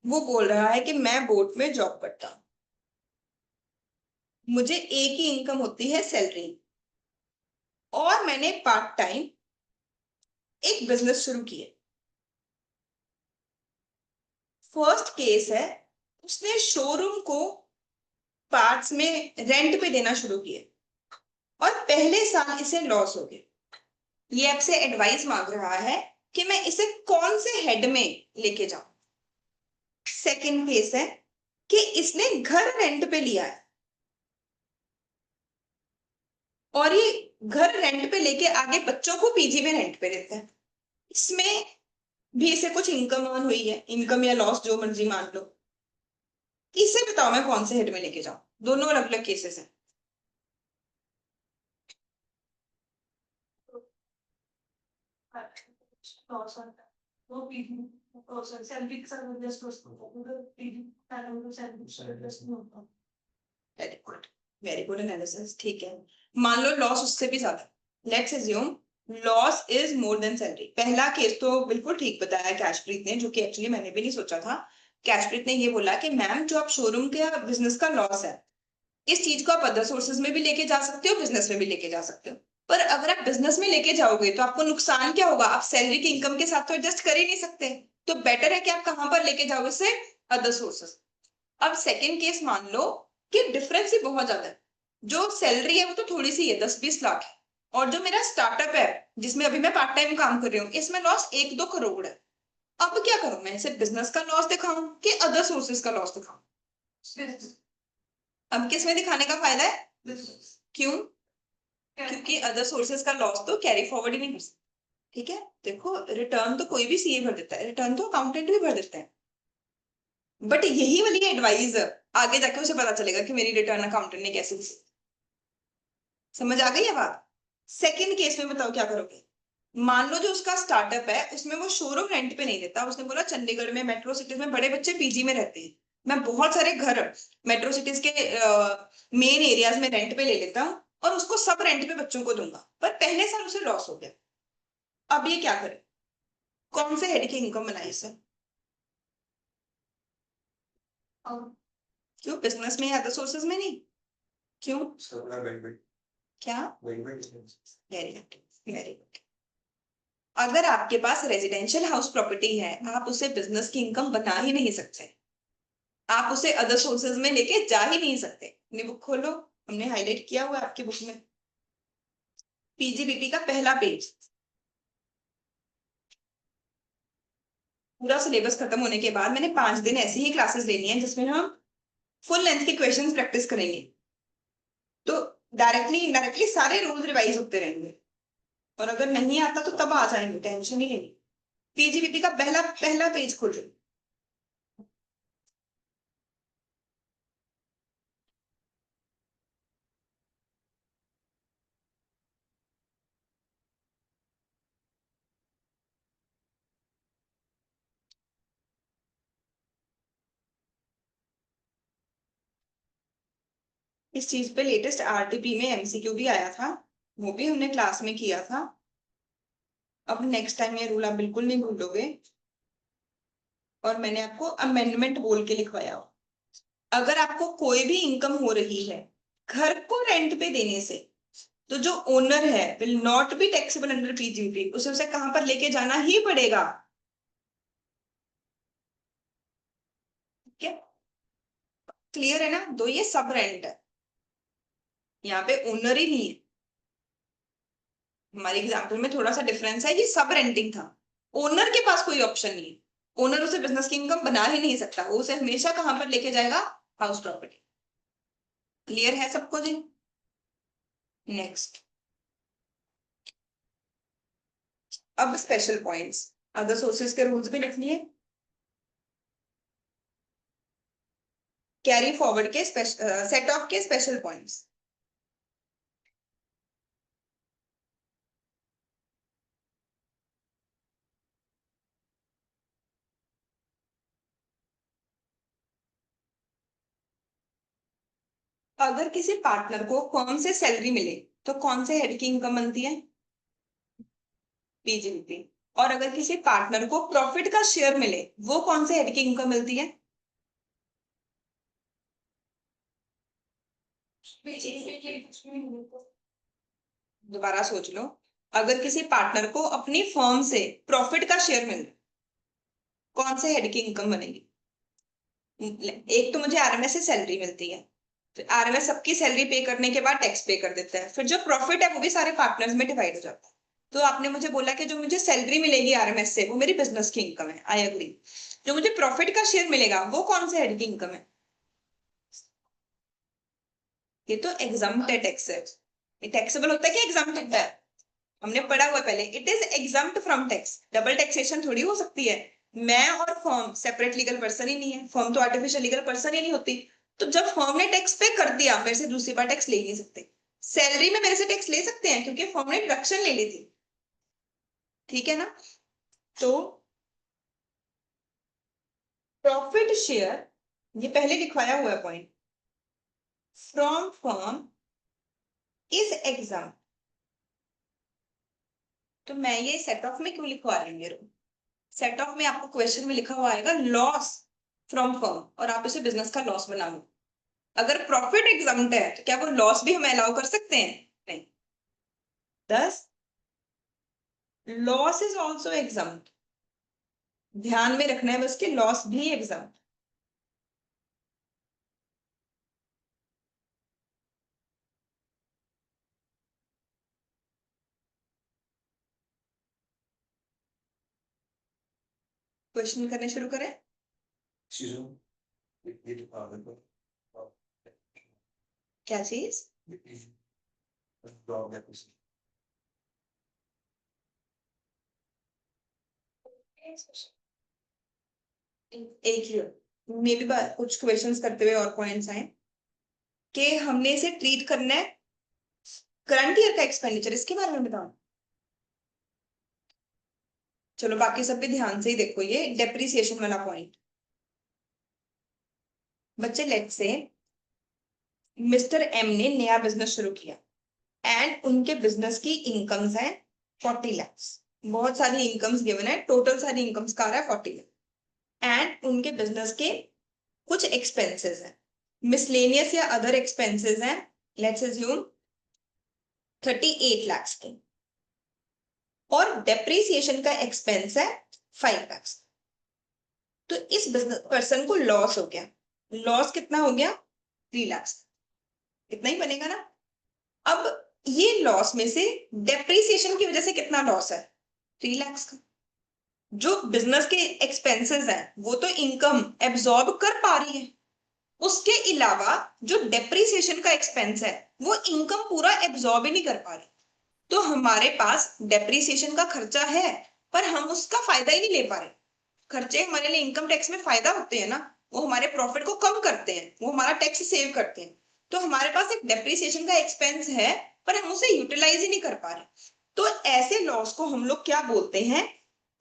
वो बोल रहा है कि मैं बोट में जॉब करता हूँ, मुझे एक ही इनकम होती है सैलरी, और मैंने पार्ट टाइम एक बिजनेस शुरू किया। फर्स्ट केस है, उसने शोरूम को पार्ट्स में रेंट पे देना शुरू किया और पहले साल इसे लॉस हो गया। ये आपसे एडवाइस मांग रहा है कि मैं इसे कौन से हेड में लेके जाऊं। सेकंड केस है कि इसने घर रेंट पे लिया है और ये घर रेंट पे लेके आगे बच्चों को पीजी में रेंट पे देता है। इसमें भी इसे कुछ इनकम अर्न हुई है, इनकम या लॉस जो मर्जी मान लो। इसे बताओ मैं कौन से हेड में लेके जाऊं, दोनों अलग अलग केसेस हैं। Very good, very good analysis. ठीक है, मान लो लॉस उससे भी ज्यादा, let's assume loss is more than salary. पहला केस तो बिल्कुल ठीक बताया कैशप्रीत ने, जो कि एक्चुअली मैंने भी नहीं सोचा था। कैशप्रीत ने ये बोला कि मैम जो आप शोरूम के बिजनेस का लॉस है, इस चीज को आप अदर सोर्सेज में भी लेके जा सकते हो, बिजनेस में भी लेके जा सकते हो। पर अगर आप बिजनेस में लेके जाओगे तो आपको नुकसान क्या होगा, आप सैलरी की इनकम के साथ तो एडजस्ट कर ही नहीं सकते। तो बेटर है कि आप कहां पर लेके जाओगे इसे, अदर सोर्सेज। अब सेकेंड केस मान लो कि डिफरेंस ही बहुत ज्यादा है, जो सैलरी है वो तो थोड़ी सी है, 10-20 लाख है, और जो मेरा स्टार्टअप है जिसमें अभी मैं पार्ट टाइम काम कर रही हूँ, इसमें लॉस 1-2 करोड़ है। अब क्या करूं मैं, इसे बिजनेस का लॉस दिखाऊं कि अदर सोर्सेज का लॉस दिखाऊं? अब किस में दिखाने का फायदा है? क्यों? क्योंकि अदर सोर्सेज का लॉस तो कैरी फॉरवर्ड ही नहीं कर सकते। ठीक है, देखो रिटर्न तो कोई भी सीए भर देता है, रिटर्न तो अकाउंटेंट भी भर देता है, बट यही वाली एडवाइस आगे जाके उसे पता चलेगा कि मेरी रिटर्न अकाउंटेंट ने कैसे दी। समझ आ गई है बात? सेकंड केस में बताओ क्या करोगे। मान लो जो उसका स्टार्टअप है उसमें वो शोरूम रेंट पे नहीं देता, उसने बोला चंडीगढ़ में मेट्रो सिटीज में बड़े बच्चे पीजी में रहते हैं, मैं बहुत सारे घर मेट्रो सिटीज के मेन एरियाज में रेंट पे ले लेता हूँ और उसको सब रेंट पे बच्चों को दूंगा, पर पहले साल उसे लॉस हो गया। अब ये क्या करे, कौन से हेड की इनकम बनाए इसे? क्यों बिजनेस में या अदर सोर्सेज में नहीं? क्यों? क्या? Very good, very good. अगर आपके पास रेजिडेंशियल हाउस प्रॉपर्टी है, आप उसे बिजनेस की इनकम बना ही नहीं सकते, आप उसे अदर सोर्सेज में लेके जा ही नहीं सकते। अपनी बुक खोलो, हमने हाईलाइट किया हुआ है आपकी बुक में, पीजीबीपी का पहला पेज। पूरा सिलेबस खत्म होने के बाद मैंने 5 दिन ऐसी ही क्लासेस लेनी है जिसमें हम फुल लेंथ के क्वेश्चंस प्रैक्टिस करेंगे। तो डायरेक्टली इनडायरेक्टली सारे रूल्स रिवाइज होते रहेंगे, और अगर नहीं आता तो तब आ जाएंगे, टेंशन ही नहीं। पीजीबीपी का पहला पहला पेज खोलो। इस चीज पे लेटेस्ट आरटीपी में एमसीक्यू भी आया था, वो भी हमने क्लास में किया था। अब नेक्स्ट टाइम ये रूल आप बिल्कुल नहीं भूलोगे। और मैंने आपको अमेंडमेंट बोल के लिखवाया हो। अगर आपको कोई भी इनकम हो रही है घर को रेंट पे देने से, तो जो ओनर है will not be taxable under PGBP, उसे कहां पर लेके जाना ही पड़ेगा। ठीक है, क्लियर है ना। तो ये सब रेंट है, यहाँ पे ओनर ही नहीं है। हमारे एग्जाम्पल में थोड़ा सा डिफरेंस है, ये सब रेंटिंग था। ओनर के पास कोई ऑप्शन नहीं है, ओनर उसे बिजनेस की इनकम बना ही नहीं सकता, वो उसे हमेशा कहां पर लेके जाएगा, हाउस प्रॉपर्टी। क्लियर है सबको जी। नेक्स्ट, अब स्पेशल पॉइंट्स, अदर सोर्सेज के रूल्स भी लिख लिए। कैरी फॉरवर्ड के सेट ऑफ के स्पेशल पॉइंट्स। अगर किसी पार्टनर को फर्म से सैलरी मिले तो कौन से हेड की इनकम बनती है, पीजीबीपी। और अगर किसी पार्टनर को प्रॉफिट का शेयर मिले वो कौन से हेड की इनकम मिलती है, दोबारा सोच लो। अगर किसी पार्टनर को अपनी फर्म से प्रॉफिट का शेयर मिले कौन से हेड की इनकम बनेगी। एक तो मुझे आरएमएस से सैलरी मिलती है, फिर आरएमएस सबकी सैलरी पे करने के बाद टैक्स पे कर देता है, फिर जो प्रॉफिट है वो भी सारे पार्टनर्स में डिवाइड हो जाता है। तो आपने मुझे बोला कि जो मुझे सैलरी मिलेगी आरएमएस से वो मेरी बिजनेस की इनकम है, आई एग्री। जो मुझे प्रॉफिट का शेयर मिलेगा वो कौन से हेड की इनकम है, ये तो एग्जाम्प्ट है टैक्स से। ये टैक्सेबल होता है कि एग्जाम्प्ट होता है, हमने पढ़ा हुआ है पहले, it is exempt from tax. Double taxation थोड़ी हो सकती है। मैं और फर्म सेपरेट लीगल पर्सन ही नहीं है, फर्म तो आर्टिफिशियल लीगल पर्सन ही नहीं होती। तो जब फर्म ने टैक्स पे कर दिया मेरे से दूसरी बार टैक्स ले ही नहीं सकते। सैलरी में मेरे से टैक्स ले सकते हैं क्योंकि फर्म ने डिडक्शन ले ली थी, ठीक है ना। तो प्रॉफिट शेयर, ये पहले लिखवाया हुआ है point, from firm is exam. तो मैं ये सेट ऑफ में क्यों लिखवा रही हूँ, सेट ऑफ में आपको क्वेश्चन में लिखा हुआ आएगा लॉस फ्रॉम फर्म और आप इसे बिजनेस का लॉस बना लो। अगर प्रॉफिट एग्जाम्प्ट है तो क्या वो लॉस भी हम अलाउ कर सकते हैं, नहीं। 10 लॉस इज ऑल्सो एग्जाम्प्ट, ध्यान में रखना है बस कि लॉस भी एग्जाम्प्ट। क्वेश्चन करने शुरू करें। क्या चीज, एक मे भी कुछ क्वेश्चंस करते हुए और पॉइंट्स आए कि हमने इसे ट्रीट करना है करंट ईयर का एक्सपेंडिचर, इसके बारे में बताओ। चलो बाकी सब भी ध्यान से ही देखो, ये डेप्रिसिएशन वाला पॉइंट। बच्चे लेट्स से मिस्टर एम ने नया बिजनेस शुरू किया एंड उनके बिजनेस की इनकम्स है 40 lakhs। बहुत सारी इनकम्स गिवन है, टोटल सारी इनकम्स का आ रहा है 40 लाख। एंड उनके बिजनेस के कुछ एक्सपेंसेस हैं, मिसलेनियस या अदर एक्सपेंसेस हैं, लेट्स अज्यूम 38 lakhs के, और डेप्रिसिएशन का एक्सपेंस है 5 lakhs। तो इस बिजनेस पर्सन को लॉस हो गया, लॉस कितना हो गया 3 lakhs, इतना ही बनेगा ना। अब ये लॉस में से डेप्रिसिएशन की वजह से कितना लॉस है, 3 lakhs का। जो बिजनेस के एक्सपेंसेस हैं वो तो इनकम एब्जॉर्ब कर पा रही है, उसके अलावा जो डेप्रिसिएशन का एक्सपेंस है वो इनकम पूरा एब्जॉर्ब ही नहीं कर पा रही। तो हमारे पास डेप्रिसिएशन का खर्चा है पर हम उसका फायदा ही नहीं ले पा रहे। खर्चे हमारे लिए इनकम टैक्स में फायदा होते हैं ना, वो हमारे प्रॉफिट को कम करते हैं, वो हमारा टैक्स सेव करते हैं। तो हमारे पास एक डेप्रिसिएशन का एक्सपेंस है, पर हम उसे यूटिलाइज ही नहीं कर पा रहे। तो ऐसे लॉस को हम लोग क्या बोलते हैं?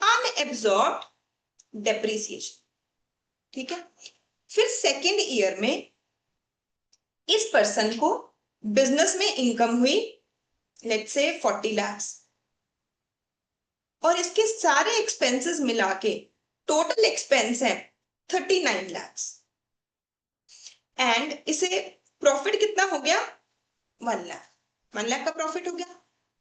Unabsorbed depreciation. ठीक है। फिर सेकेंड ईयर में इस पर्सन को बिजनेस में इनकम हुई लेट्स से 40 lakhs, और इसके सारे एक्सपेंसेस मिला के टोटल एक्सपेंस है 39 lakhs, एंड इसे प्रॉफिट कितना हो गया? 1 लाख। 1 लाख का प्रॉफिट हो गया,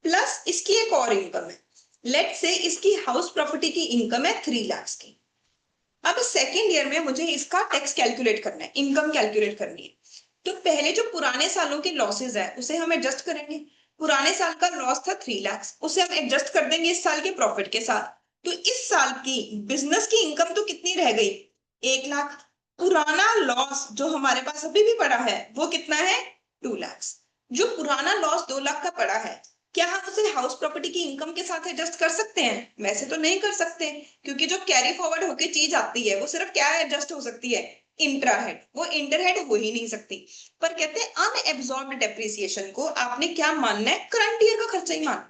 प्लस इसकी एक और इनकम है, लेट्स से इसकी हाउस प्रॉपर्टी की इनकम है 3 lakhs की। अब सेकेंड ईयर में मुझे इसका टैक्स कैलकुलेट करना है, इनकम कैलकुलेट करनी है। तो पहले जो पुराने सालों के लॉसेज है उसे हम एडजस्ट करेंगे। पुराने साल का लॉस था 3 लाख, उसे हम एडजस्ट कर देंगे इस साल के प्रॉफिट के साथ। तो इस साल की बिजनेस की इनकम तो कितनी रह गई? 1 लाख। पुराना लॉस जो हमारे पास अभी भी पड़ा है वो कितना है? 2 लाख। जो पुराना लॉस 2 लाख का पड़ा है, क्या हम उसे हाउस प्रॉपर्टी की इनकम के साथ एडजस्ट कर सकते हैं? वैसे तो नहीं कर सकते, क्योंकि जो कैरी फॉरवर्ड होके चीज आती है वो सिर्फ क्या एडजस्ट हो सकती है? इंट्राहेड, वो इंटरहेड हो ही नहीं सकती। पर कहते हैं अनएब्सॉर्ब्ड डेप्रिसिएशन को आपने क्या मानना है? करंट ईयर का खर्चा ही मान।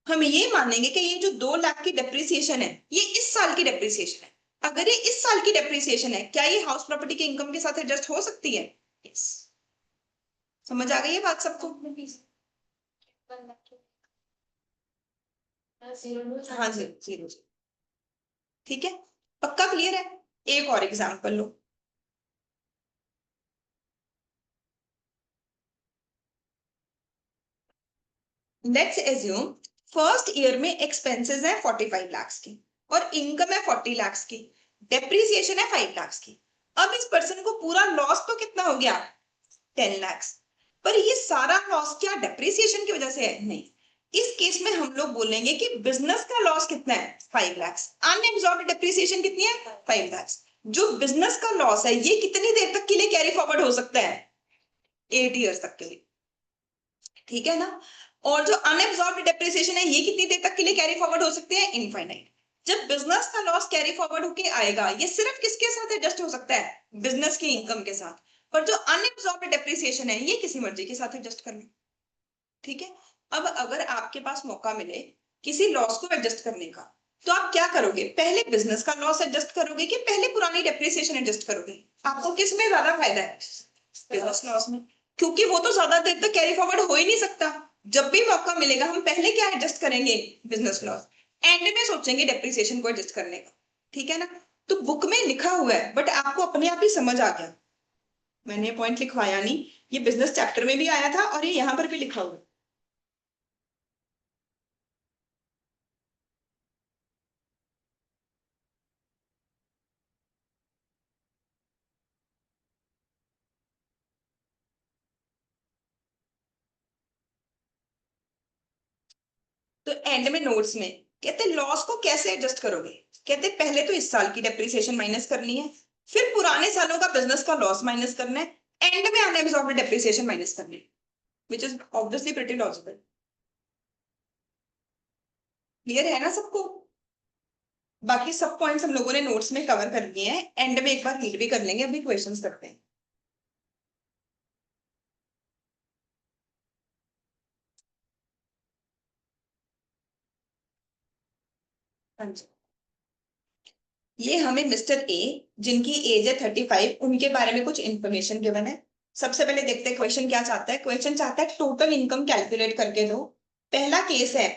हम ये मानेंगे कि ये जो 2 लाख की डेप्रिसिएशन है ये इस साल की डेप्रिसिएशन है। अगर ये इस साल की डेप्रिसिएशन है, क्या ये हाउस प्रॉपर्टी के इनकम के साथ एडजस्ट हो सकती है? यस। समझ आ गई है बात सबको? हाँ जी, जीरो। ठीक है, पक्का क्लियर है? एक और example low. Let's assume first year में एक्सपेंसेस है 45 लाख की और इनकम है 40 लाख की, डेप्रिसिएशन है 5 लाख की। अब इस पर्सन को पूरा लॉस तो कितना हो गया? 10 लाख। पर ये सारा लॉस क्या डेप्रिसिएशन की वजह से है? नहीं। इस केस में हम लोग बोलेंगे कि बिजनेस का लॉस कितना है? 5 लाख। अनएब्सॉर्ब्ड डेप्रिसिएशन कितनी है? 5 लाख। जो बिजनेस का लॉस है ये कितनी देर तक के लिए कैरी फॉरवर्ड हो सकता है? 8 इयर्स तक के लिए। ठीक है ना? और जो अनएब्सॉर्ब्ड डेप्रिसिएशन है ये कितनी देर तक के लिए कैरी फॉरवर्ड हो सकते हैं? इनफाइनाइट। जब बिजनेस का लॉस कैरी फॉरवर्ड होके आएगा ये सिर्फ किसके साथ एडजस्ट हो सकता है? बिजनेस की इनकम के साथ। पर जो अनएब्सॉर्ब्ड डेप्रिसिएशन है ये किसी मर्जी के साथ एडजस्ट कर लो। ठीक है। अब अगर आपके पास मौका मिले किसी लॉस को एडजस्ट करने का, तो आप क्या करोगे? पहले बिजनेस का लॉस एडजस्ट करोगे कि पहले पुरानी डेप्रिसिएशन एडजस्ट करोगे? आपको किस में ज्यादा फायदा है? बिजनेस लॉस में, क्योंकि वो तो ज्यादा देर तक कैरी फॉरवर्ड हो ही नहीं सकता। जब भी मौका मिलेगा हम पहले क्या एडजस्ट करेंगे? Business loss. एंड में सोचेंगे डेप्रिसिएशन को एडजस्ट करने का। ठीक है ना? तो बुक में लिखा हुआ है बट आपको अपने आप ही समझ आ गया, मैंने पॉइंट लिखवाया नहीं, ये बिजनेस चैप्टर में भी आया था और ये यहाँ पर भी लिखा हुआ है। तो एंड में नोट्स में कहते लॉस को कैसे एडजस्ट करोगे? कहते पहले तो इस साल की डेप्रिसिएशन माइनस करनी है, फिर पुराने सालों का बिजनेस का लॉस माइनस करना है, एंड में अनएब्सॉर्ब्ड डेप्रिसिएशन माइनस करनी है, which is obviously pretty logical. Clear है ना सबको? बाकी सब पॉइंट्स हम लोगों ने नोट्स में कवर कर लिए हैं, एंड में एक बार रीड भी कर लेंगे, अभी क्वेश्चंस करते हैं। हाँ जी। ये हमें मिस्टर ए जिनकी एज है 35 उनके बारे में कुछ इंफॉर्मेशन गिवन है। सबसे पहले देखते हैं क्वेश्चन क्या चाहता है। क्वेश्चन चाहता है टोटल इनकम कैलकुलेट करके दो। पहला केस है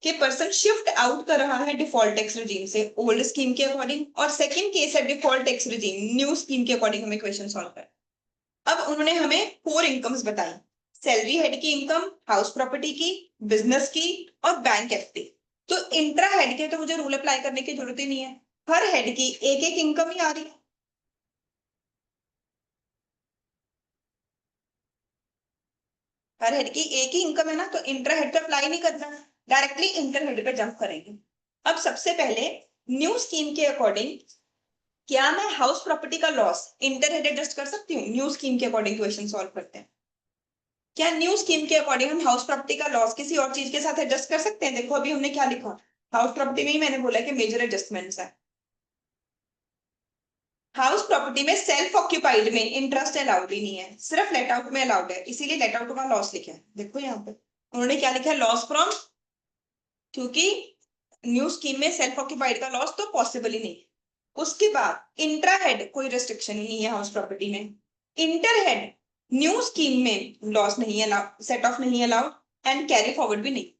कि पर्सन शिफ्ट आउट कर रहा है डिफॉल्ट टैक्स रिजीम से ओल्ड स्कीम के अकॉर्डिंग, और सेकंड केस है default tax regime new scheme के अकॉर्डिंग हमें क्वेश्चन सॉल्व कर। अब उन्होंने हमें 4 इनकम्स बताई, सैलरी हेड की इनकम, हाउस प्रॉपर्टी की, बिजनेस की और बैंक एफडी। तो इंट्रा हेड के तो मुझे रूल अप्लाई करने की जरूरत ही नहीं है, हर हेड की एक एक इनकम ही आ रही है। हर हेड की एक ही इनकम है ना, तो इंटर हेड पे अप्लाई नहीं करना, डायरेक्टली इंटर हेड पे जंप करेंगे। अब सबसे पहले न्यू स्कीम के अकॉर्डिंग क्या मैं हाउस प्रॉपर्टी का लॉस इंटर हेड एडजस्ट कर सकती हूँ? न्यू स्कीम के अकॉर्डिंग क्वेश्चन सॉल्व करते हैं। क्या न्यू स्कीम के अकॉर्डिंग हम हाउस प्रॉपर्टी का लॉस किसी और चीज के साथ एडजस्ट कर सकते हैं? देखो अभी हमने क्या लिखा, हाउस प्रॉपर्टी में ही मैंने बोला कि मेजर एडजस्टमेंट्स है। हाउस प्रॉपर्टी में सेल्फ ऑक्यूपाइड में इंटरेस्ट अलाउड ही नहीं है, सिर्फ लेट आउट में अलाउड है, इसीलिए लेट आउट का लॉस लिखा है। देखो यहाँ पे उन्होंने क्या लिखा है, लॉस फ्रॉम, क्योंकि न्यू स्कीम में सेल्फ ऑक्यूपाइड का लॉस तो पॉसिबल ही नहीं है। उसके बाद इंट्रा हेड कोई रेस्ट्रिक्शन ही नहीं है हाउस प्रॉपर्टी में। इंटर हेड न्यू स्कीम में लॉस नहीं अलाउड, सेट ऑफ नहीं अलाउड, एंड कैरी फॉरवर्ड भी नहीं।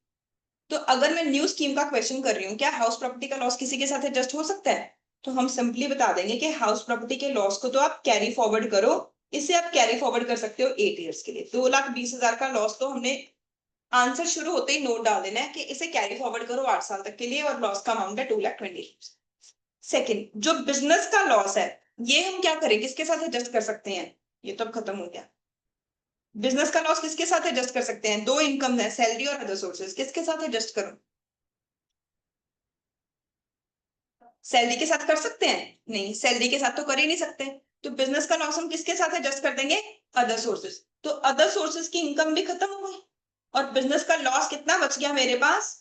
तो अगर मैं न्यू स्कीम का क्वेश्चन कर रही हूँ, क्या हाउस प्रॉपर्टी का लॉस किसी के साथ एडजस्ट हो सकता है, तो हम सिंपली बता देंगे कि हाउस प्रॉपर्टी के लॉस को तो आप कैरी फॉरवर्ड करो, इसे आप कैरी फॉरवर्ड कर सकते हो 8 ईयर्स के लिए। 2,20,000 का लॉस तो हमने आंसर शुरू होते ही नोट डाल देना है कि इसे कैरी फॉरवर्ड करो 8 साल तक के लिए, और लॉस का अमाउंट है 2,20,000। सेकंड, जो बिजनेस का लॉस है, ये हम क्या करें, किसके साथ एडजस्ट कर सकते हैं, ये तो अब खत्म हो गया। बिजनेस का लॉस किसके साथ एडजस्ट कर सकते हैं, दो इनकम है, सैलरी और अदर सोर्सेज, किसके साथ एडजस्ट करो, सैलरी के साथ कर सकते हैं, नहीं सैलरी के साथ तो कर ही नहीं सकते। तो बिजनेस का लॉस हम किसके साथ एडजस्ट कर देंगे, अदर सोर्सेज। तो अदर सोर्सेज की इनकम भी खत्म हो गई, और बिजनेस का लॉस कितना बच गया मेरे पास,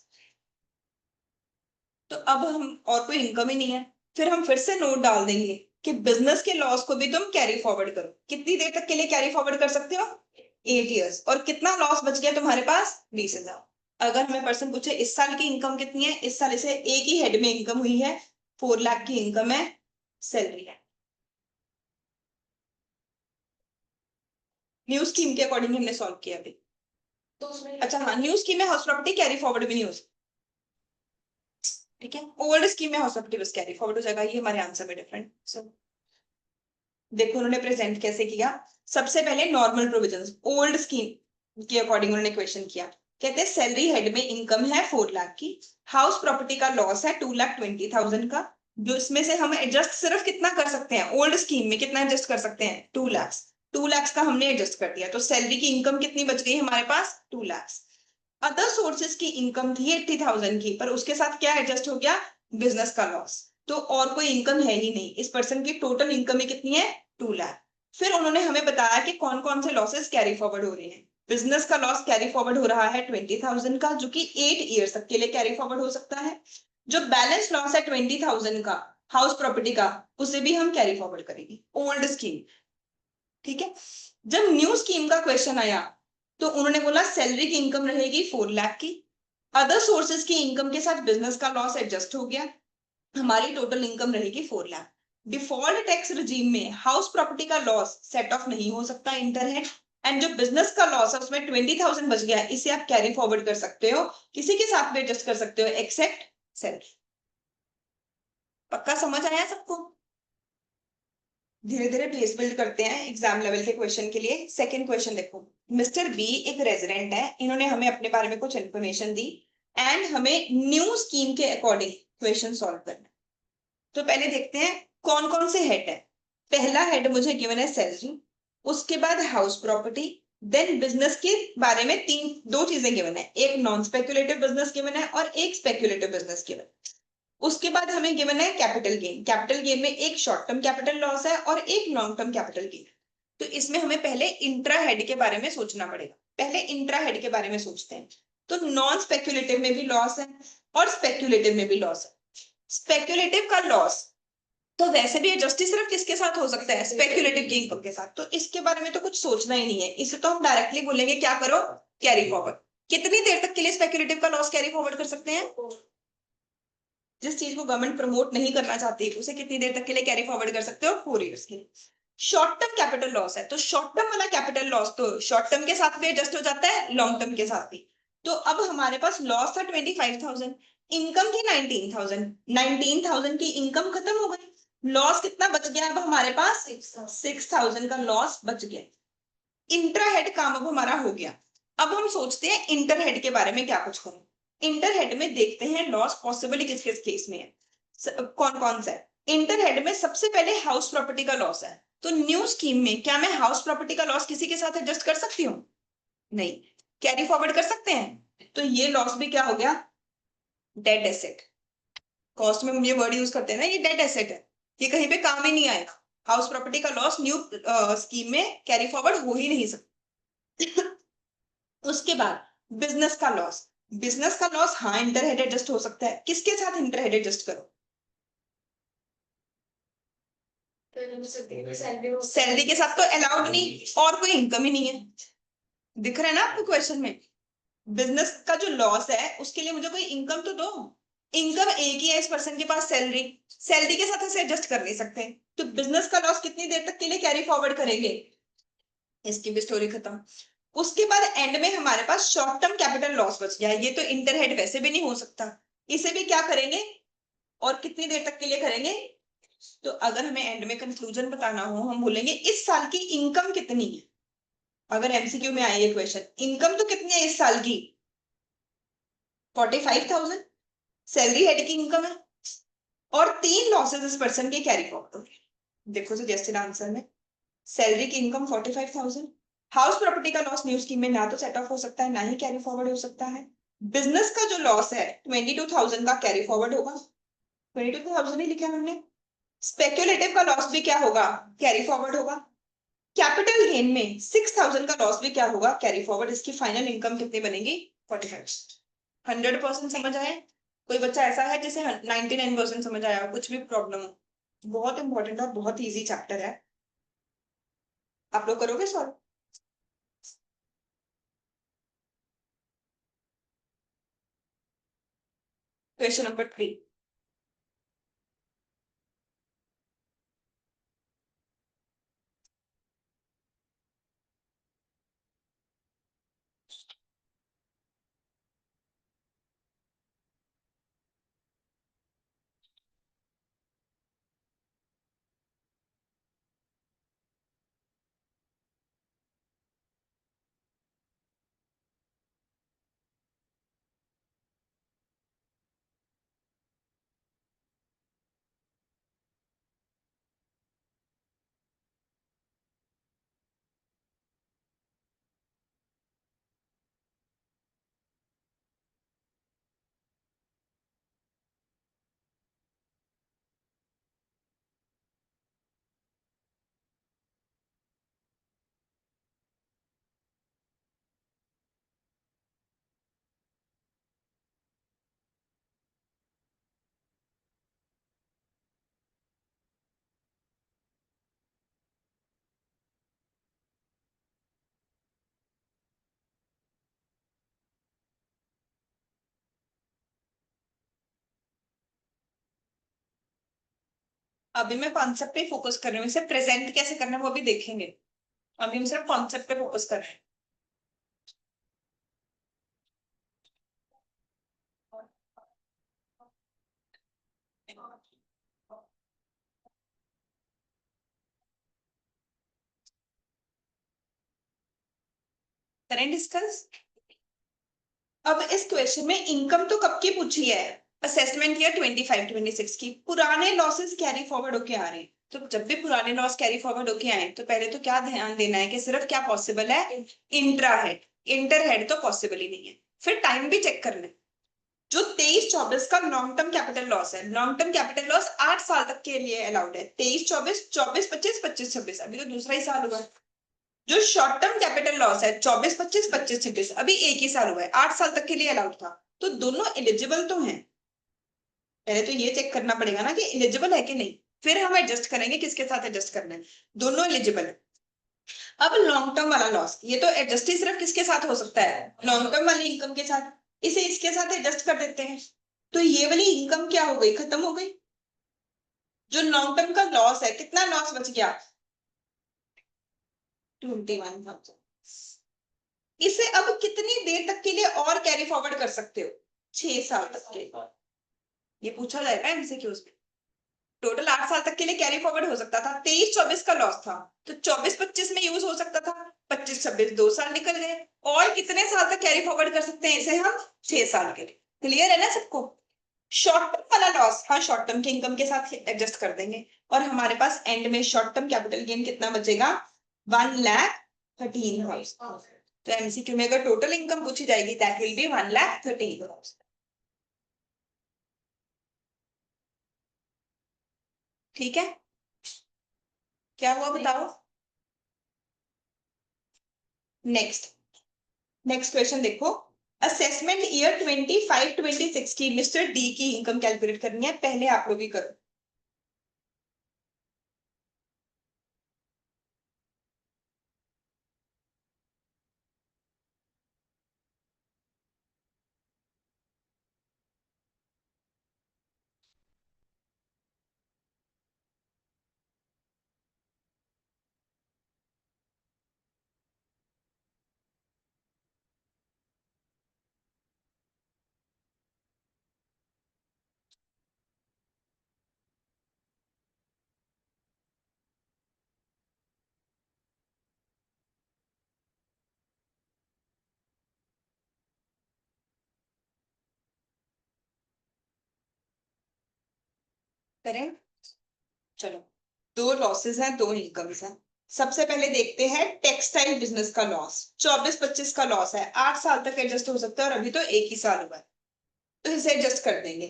तो अब हम और कोई इनकम ही नहीं है। फिर हम फिर से नोट डाल देंगे कि बिजनेस के लॉस को भी तुम कैरी फॉरवर्ड करो। कितनी देर तक के लिए कैरी फॉरवर्ड कर सकते हो, 8 ईयर्स। और कितना लॉस बच गया तुम्हारे पास, 20,000। अगर हमें पर्सन पूछे इस साल की इनकम कितनी है, इस साल इसे एक ही हेड में इनकम हुई है, 4 लाख की इनकम है, सैलरी है। न्यू स्कीम के अकॉर्डिंग हमने सॉल्व किया अभी। तो उसमें अच्छा हाँ, न्यू स्कीम में हाउस प्रॉपर्टी कैरी फॉरवर्ड भी नहीं हो सकती, ठीक है। ओल्ड स्कीम में हाउस प्रॉपर्टी बस कैरी फॉरवर्ड हो जाएगा, ये हमारे आंसर में डिफरेंट। सो देखो उन्होंने प्रेजेंट कैसे किया। सबसे पहले नॉर्मल प्रोविजंस ओल्ड स्कीम के अकॉर्डिंग उन्होंने क्वेश्चन किया। कहते हैं सैलरी हेड में इनकम है 4 लाख की, हाउस प्रॉपर्टी का लॉस है 2,20,000 का, जो इसमें से हम एडजस्ट सिर्फ कितना कर सकते हैं, ओल्ड स्कीम में कितना एडजस्ट कर सकते हैं, 2 लाख। 2 लाख का हमने एडजस्ट कर दिया, तो सैलरी की इनकम कितनी बच गई हमारे पास, 2 लाख। अदर सोर्सेज की इनकम थी 80,000 की, पर उसके साथ क्या एडजस्ट हो गया, बिजनेस का लॉस। तो और कोई इनकम है ही नहीं, इस पर्सन की टोटल इनकम ही कितनी है, 2 लाख। फिर उन्होंने हमें बताया कि कौन कौन से लॉसेस कैरी फॉरवर्ड हो रहे हैं। बिजनेस का लॉस कैरी फॉरवर्ड हो रहा है 20,000 का, जो कि 8 ईयर्स तक के लिए कैरी फॉरवर्ड हो सकता है। जो बैलेंस लॉस है 20,000 का हाउस प्रॉपर्टी का, उसे भी हम कैरी फॉरवर्ड करेंगे ओल्ड स्कीम, ठीक है। जब न्यू स्कीम का क्वेश्चन आया, तो उन्होंने बोला सैलरी की इनकम रहेगी 4 लाख की, अदर सोर्सेज की इनकम के साथ बिजनेस का लॉस एडजस्ट हो गया, हमारी टोटल इनकम रहेगी 4 लाख। डिफॉल्ट टैक्स रिजीम में हाउस प्रॉपर्टी का लॉस सेट ऑफ नहीं हो सकता इंटरहेड, एंड जो बिजनेस का लॉस है उसमें 20,000 बच गया, इसे आप कैरी फॉरवर्ड कर सकते हो, किसी के साथ भी एडजस्ट कर सकते हो एक्सेप्ट सैलरी। पक्का समझ आया सबको। धीरे धीरे बेस बिल्ड करते हैं एग्जाम लेवल के क्वेश्चन के लिए। सेकंड क्वेश्चन देखो, मिस्टर बी एक रेजिडेंट है, इन्होंने हमें अपने बारे में कुछ इन्फॉर्मेशन दी, एंड हमें न्यू स्कीम के अकॉर्डिंग क्वेश्चन सॉल्व करना। तो पहले देखते हैं कौन कौन से हेड है। पहला हेड मुझे गिवन है सैलरी, उसके बाद हाउस प्रॉपर्टी, देन बिजनेस के बारे में दो चीजें गिवन है, एक नॉन स्पेक्युलेटिव बिजनेस गिवन है और एक स्पेक्युलेटिव बिजनेस गिवन। उसके बाद हमें गिवन है कैपिटल गेन, कैपिटल गेन में एक शॉर्ट टर्म कैपिटल लॉस है और एक लॉन्ग टर्म कैपिटल गेन। तो इसमें हमें पहले इंट्रा हेड के बारे में सोचना पड़ेगा। पहले इंट्रा हेड के बारे में सोचते हैं। तो नॉन स्पेक्युलेटिव में भी लॉस है और स्पेक्युलेटिव में भी लॉस है। स्पेक्युलेटिव का लॉस तो वैसे भी एडजस्ट ही सिर्फ किसके साथ हो सकता है, स्पेक्युलेटिव की इनकम के साथ, तो इसके बारे में तो कुछ सोचना ही नहीं है, इसे तो हम डायरेक्टली बोलेंगे क्या करो, कैरी फॉरवर्ड। कितनी देर तक के लिए स्पेक्युलेटिव का लॉस कैरी फॉरवर्ड कर सकते हैं, जिस चीज को गवर्नमेंट प्रमोट नहीं करना चाहती उसे कितनी देर तक के लिए कैरी फॉरवर्ड कर सकते हो, 4 ईयर्स के लिए। शॉर्ट टर्म कैपिटल लॉस है, तो शॉर्ट टर्म वाला कैपिटल लॉस तो शॉर्ट टर्म के साथ भी एडजस्ट हो जाता है, लॉन्ग टर्म के साथ भी। तो अब हमारे पास लॉस था 25,000, इनकम थी 19,000, 19,000 की इनकम खत्म हो गई, लॉस कितना बच गया अब हमारे पास, 6,000 का लॉस बच गया। इंट्रा हेड काम अब हमारा हो गया। अब हम सोचते हैं इंटर हेड के बारे में क्या कुछ करें। इंटर हेड में देखते हैं लॉस पॉसिबली किस किस केस में है, कौन कौन सा है। इंटर हेड में सबसे पहले हाउस प्रॉपर्टी का लॉस है, तो न्यू स्कीम में क्या मैं हाउस प्रॉपर्टी का लॉस किसी के साथ एडजस्ट कर सकती हूँ, नहीं। कैरी फॉरवर्ड कर सकते हैं, तो ये लॉस भी क्या हो गया, डेड एसेट। कॉस्ट में हम ये वर्ड यूज करते हैं ना, ये डेड एसेट है, ये कहीं पे काम ही नहीं आएगा। हाउस प्रॉपर्टी का लॉस न्यू स्कीम में कैरी फॉरवर्ड हो ही नहीं सकता। उसके बाद बिजनेस का लॉस, बिजनेस का लॉस हाँ इंटरहेड एडजस्ट हो सकता है, किसके साथ इंटरहेड एडजस्ट करो? सैलरी के साथ तो अलाउड नहीं, और कोई इनकम ही नहीं है। दिख रहा है ना आपको क्वेश्चन में? बिजनेस का जो लॉस है उसके लिए मुझे कोई इनकम तो दो। इनकम एक ही है इस पर्सन के पास, सैलरी। सैलरी के साथ ऐसे एडजस्ट कर नहीं सकते, तो बिजनेस का लॉस कितनी देर तक के लिए कैरी फॉरवर्ड करेंगे? इसकी भी स्टोरी खत्म। उसके बाद एंड में हमारे पास शॉर्ट टर्म कैपिटल लॉस बच गया, ये तो इंटरहेड वैसे भी नहीं हो सकता, इसे भी क्या करेंगे और कितनी देर तक के लिए करेंगे? तो अगर हमें एंड में कंक्लूजन बताना हो, हम बोलेंगे इस साल की इनकम कितनी है। अगर एमसीक्यू में आए ये क्वेश्चन, इनकम तो कितनी है इस साल की? 45,000 सैलरी हेड की इनकम है, और 3 लॉसेस इस पर्सन के कैरी फॉरवर्ड हो गए। देखो सजेस्टेड आंसर में सैलरी की इनकम 45,000, हाउस प्रॉपर्टी का लॉस न्यू स्कीम में ना तो सेट ऑफ हो सकता है ना ही कैरी फॉरवर्ड हो सकता है। बिजनेस का जो लॉस है 22,000 का कैरी फॉरवर्ड होगा, 22,000 ही लिखा है हमने। स्पेक्युलेटिव का लॉस भी क्या होगा? कैरी फॉरवर्ड होगा। कैपिटल गेन में 6,000 का लॉस भी क्या होगा? Carry forward. इसकी फाइनल इनकम कितनी बनेगी? 45। 100% समझ आए? कोई बच्चा ऐसा है जिसे 99% समझ आया हो, कुछ भी प्रॉब्लम हो? बहुत इंपॉर्टेंट और बहुत इजी चैप्टर है। आप लोग करोगे सॉल्व? Question number 3। अभी मैं कॉन्सेप्ट पे फोकस कर रही हूँ, इसे प्रेजेंट कैसे करना है वो भी देखेंगे। अभी हम सिर्फ कॉन्सेप्ट पे फोकस कर रहे हैं। करें डिस्कस। अब इस क्वेश्चन में इनकम तो कब की पूछी है? असेसमेंट ईयर 25-26 की। पुराने लॉसेस कैरी फॉरवर्ड होके आ रहे हैं, तो जब भी पुराने लॉस कैरी फॉरवर्ड होके आए तो पहले तो क्या ध्यान देना है कि सिर्फ क्या पॉसिबल है? Intra head. इंटर हेड तो पॉसिबल ही नहीं है। फिर टाइम भी चेक करना है। जो 23-24 का लॉन्ग टर्म कैपिटल लॉस है, लॉन्ग टर्म कैपिटल लॉस 8 साल तक के लिए अलाउड है। 23-24, 24-25, 25-26, अभी तो दूसरा ही साल हुआ है। जो शॉर्ट टर्म कैपिटल लॉस है 24-25, 25-26, अभी एक ही साल हुआ है, 8 साल तक के लिए अलाउड था। तो दोनों एलिजिबल तो हैं। पहले तो ये चेक करना पड़ेगा ना कि एलिजिबल है कि नहीं, फिर हम एडजस्ट करेंगे किसके साथ एडजस्ट करना है। दोनों एलिजिबल है। अब लॉन्ग टर्म वाला लॉस, ये तो एडजस्ट ही सिर्फ किसके साथ हो सकता है? लॉन्ग टर्म वाली इनकम के साथ। इसे इसके साथ एडजस्ट कर देते हैं, तो ये वाली इनकम क्या हो गई? खत्म हो गई। जो लॉन्ग टर्म का लॉस है, कितना लॉस बच गया? 21,000। इसे अब कितनी देर तक के लिए और कैरी फॉरवर्ड कर सकते हो? 6 साल तक के लिए। ये पूछा जाएगा एमसीक्यूज में। टोटल 8 साल तक के लिए कैरी फॉरवर्ड हो सकता था। 23-24 का लॉस था, तो 24-25 में यूज हो सकता था। 25-26 2 साल निकल गए। और कितने साल तक कैरी फॉरवर्ड कर सकते हैं इसे हम? 6 साल के लिए। क्लियर है ना सबको? शॉर्ट टर्म वाला लॉस हाँ शॉर्ट टर्म के इनकम के साथ एडजस्ट कर देंगे, और हमारे पास एंड में शॉर्ट टर्म कैपिटल गेन कितना बचेगा? 1,13,000। तो एमसीक्यू में अगर टोटल इनकम पूछी जाएगी दैट विल बी 1,13,000। ठीक है, क्या हुआ बताओ? नेक्स्ट। नेक्स्ट क्वेश्चन देखो। असेसमेंट ईयर 25-26 की मिस्टर डी की इनकम कैलकुलेट करनी है, पहले आप लोग ही करो। करें, चलो। दो लॉसेस हैं, दो इनकम्स हैं। सबसे पहले देखते हैं टेक्सटाइल बिजनेस का लॉस। 24-25 का लॉस है, 8 साल तक एडजस्ट हो सकता है, और अभी तो एक ही साल हुआ है, तो इसे एडजस्ट कर देंगे।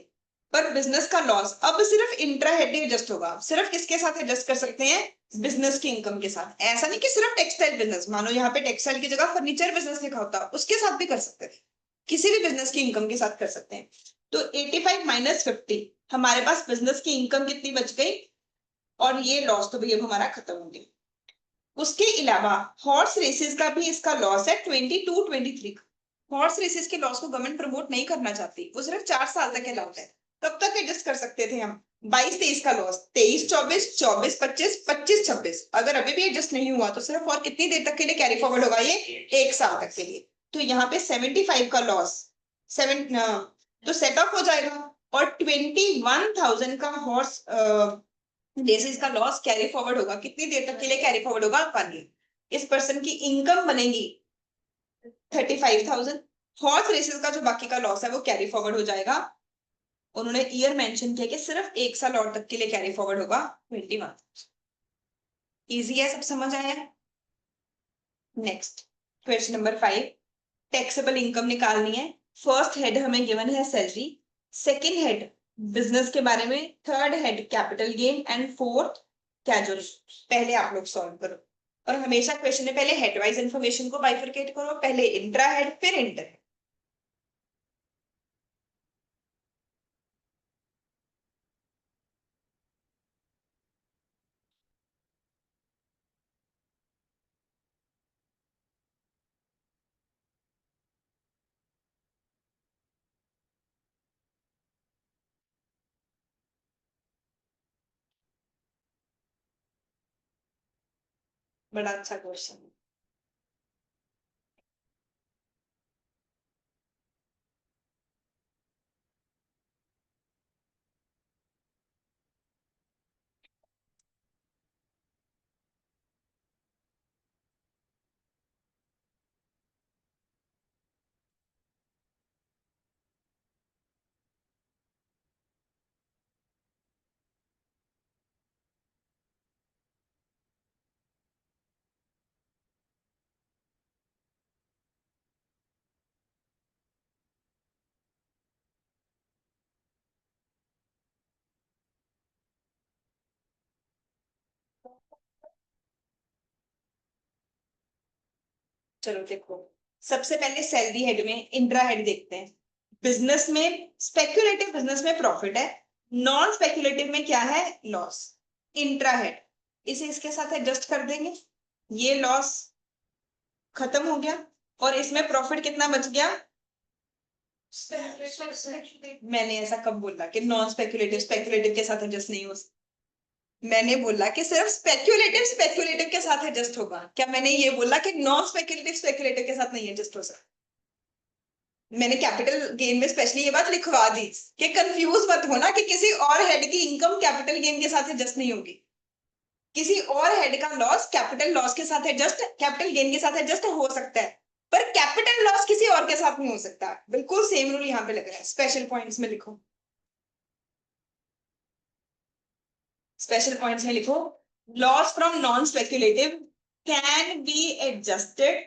पर बिजनेस का लॉस अब सिर्फ इंट्रा हेड ही एडजस्ट होगा। सिर्फ किसके साथ एडजस्ट कर सकते हैं? बिजनेस की इनकम के साथ। ऐसा नहीं कि सिर्फ टेक्सटाइल बिजनेस, मानो यहाँ पे टेक्सटाइल की जगह फर्नीचर बिजनेस लिखा होता, उसके साथ भी कर सकते थे। किसी भी बिजनेस की इनकम के साथ कर सकते हैं। तो 85 माइनस 50, हमारे पास बिजनेस की इनकम कितनी बच गई, और ये लॉस तो भैया हमारा खत्म हो गया। उसके अलावा हॉर्स रेसेस का भी इसका लॉस है 22-23 का। हॉर्स रेसेस के लॉस को गवर्नमेंट प्रमोट नहीं करना चाहती, वो सिर्फ 4 साल तक अलाउड है। कब तक एडजस्ट कर सकते थे हम? 22-23 का लॉस, 23-24, 24-25, 25-26। अगर अभी भी एडजस्ट नहीं हुआ तो सिर्फ और कितनी देर तक के लिए कैरी फॉरवर्ड होगा? ये 1 साल तक के लिए। तो यहाँ पे 75 का लॉस, 7 तो सेट ऑफ हो जाएगा। और 21,000 का हॉर्स जैसे इसका लॉस कैरी फॉरवर्ड होगा, कितनी देर तक के लिए कैरी फॉरवर्ड होगा? 1 ईयर। इस पर्सन की इनकम बनेगी 35,000। हॉर्स रेसेस का जो बाकी का लॉस है वो कैरी फॉरवर्ड हो जाएगा। उन्होंने ईयर मेंशन किया कि सिर्फ 1 साल और तक के लिए कैरी फॉरवर्ड होगा, 21। इजी है, सब समझ आया है? Next question number 5, taxable income निकालनी है। फर्स्ट हेड हमें गिवन है सैलरी, सेकेंड हेड बिजनेस के बारे में, third head capital gain, and fourth casual. पहले आप लोग सॉल्व करो, और हमेशा क्वेश्चन में पहले हेड वाइज इंफॉर्मेशन को बाइफरकेट करो, पहले इंट्रा हेड फिर इंटर हेड। बड़ा अच्छा क्वेश्चन है। चलो देखो, सबसे पहले सैलरी हेड में इंट्रा हेड देखते हैं। बिजनेस में, स्पेक्युलेटिव बिजनेस में प्रॉफिट है, नॉन स्पेक्युलेटिव में क्या है? लॉस। इंट्रा हेड, इसे इसके साथ एडजस्ट कर देंगे, ये लॉस खत्म हो गया, और इसमें प्रॉफिट कितना बच गया? मैंने ऐसा कब बोला कि नॉन स्पेक्युलेटिव स्पेक्युलेटिव के साथ एडजस्ट नहीं हो सकता? मैंने बोला कि सिर्फ स्पेक्युलेटिव स्पेक्युलेटिव के साथ एडजस्ट होगा। क्या मैंने ये बोला कि नॉन स्पेक्युलेटिव स्पेक्युलेटिव के साथ नहीं एडजस्ट हो सकता? मैंने कैपिटल गेन में स्पेशली ये बात लिखवा दी कि कंफ्यूज मत होना कि किसी और हेड की इनकम कैपिटल गेन के साथ एडजस्ट नहीं होगी। किसी और हेड का लॉस कैपिटल लॉस के साथ एडजस्ट, कैपिटल गेन के साथ एडजस्ट हो सकता है, पर कैपिटल लॉस किसी और के साथ नहीं हो सकता। बिल्कुल सेम रूल यहाँ पे लग रहा है। स्पेशल पॉइंट्स में लिखो, स्पेशल पॉइंट्स में लिखो, loss from non speculative can be adjusted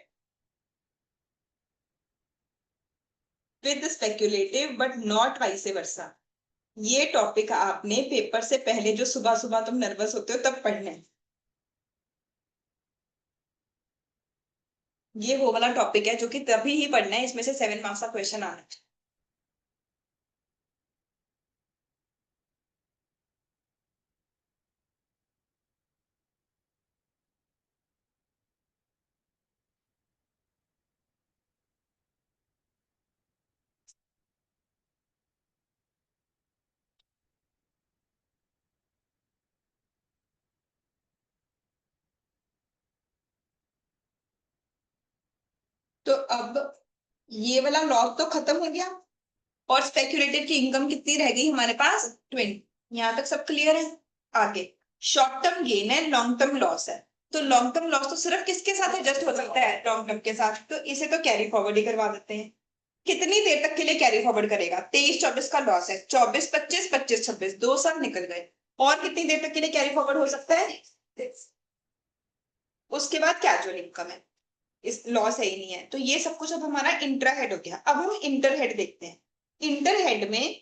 with speculative but not vice versa. ये टॉपिक आपने पेपर से पहले, जो सुबह सुबह तुम नर्वस होते हो तब पढ़ना है। ये वो वाला टॉपिक है जो कि तभी ही पढ़ना है, इसमें से 7 मार्क्स का क्वेश्चन आना है। तो अब ये वाला लॉस तो खत्म हो गया, और स्पेक्यूलेटिव की इनकम कितनी रह गई हमारे पास? 20। यहां तक सब क्लियर है? आगे शॉर्ट टर्म गेन है, लॉन्ग टर्म लॉस है। तो लॉन्ग टर्म लॉस तो सिर्फ किसके साथ एडजस्ट हो सकता है? लॉन्ग टर्म के साथ। तो इसे तो कैरी फॉरवर्ड ही करवा देते हैं। कितनी देर तक के लिए कैरी फॉरवर्ड करेगा? 23-24 का लॉस है, 24-25, 25-26, 2 साल निकल गए। और कितनी देर तक के लिए कैरी फॉरवर्ड हो सकता है? उसके बाद कैजुअल इनकम है, इस लॉस है ही नहीं है। तो ये सब कुछ अब हमारा इंट्रा हेड हो गया। अब हम इंटर हेड देखते हैं। इंटर हेड में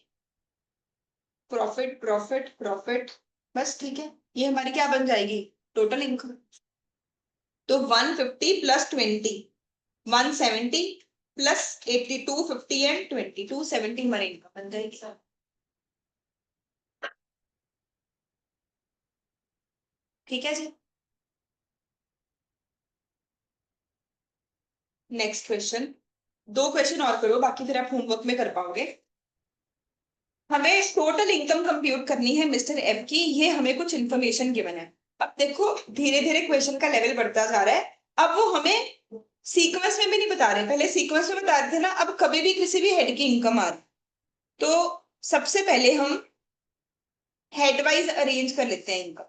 प्रॉफिट प्रॉफिट प्रॉफिट, बस ठीक है। ये हमारी क्या बन जाएगी? Total income. तो 150 प्लस 20, 170 प्लस 80, 250 एंड 20, 270 हमारी इनकम बन जाएगी। ठीक है जी। नेक्स्ट क्वेश्चन, 2 क्वेश्चन और करो, बाकी फिर आप होमवर्क में कर पाओगे। हमें टोटल इनकम कंप्यूट करनी है मिस्टर एफ की। ये हमें कुछ इंफॉर्मेशन गिवन है। अब देखो धीरे धीरे क्वेश्चन का लेवल बढ़ता जा रहा है। अब वो हमें सीक्वेंस में भी नहीं बता रहे, पहले सीक्वेंस में बता रहे थे ना, अब कभी भी किसी भी हेड की इनकम आ रही। तो सबसे पहले हम हेड वाइज अरेंज कर लेते हैं इनकम।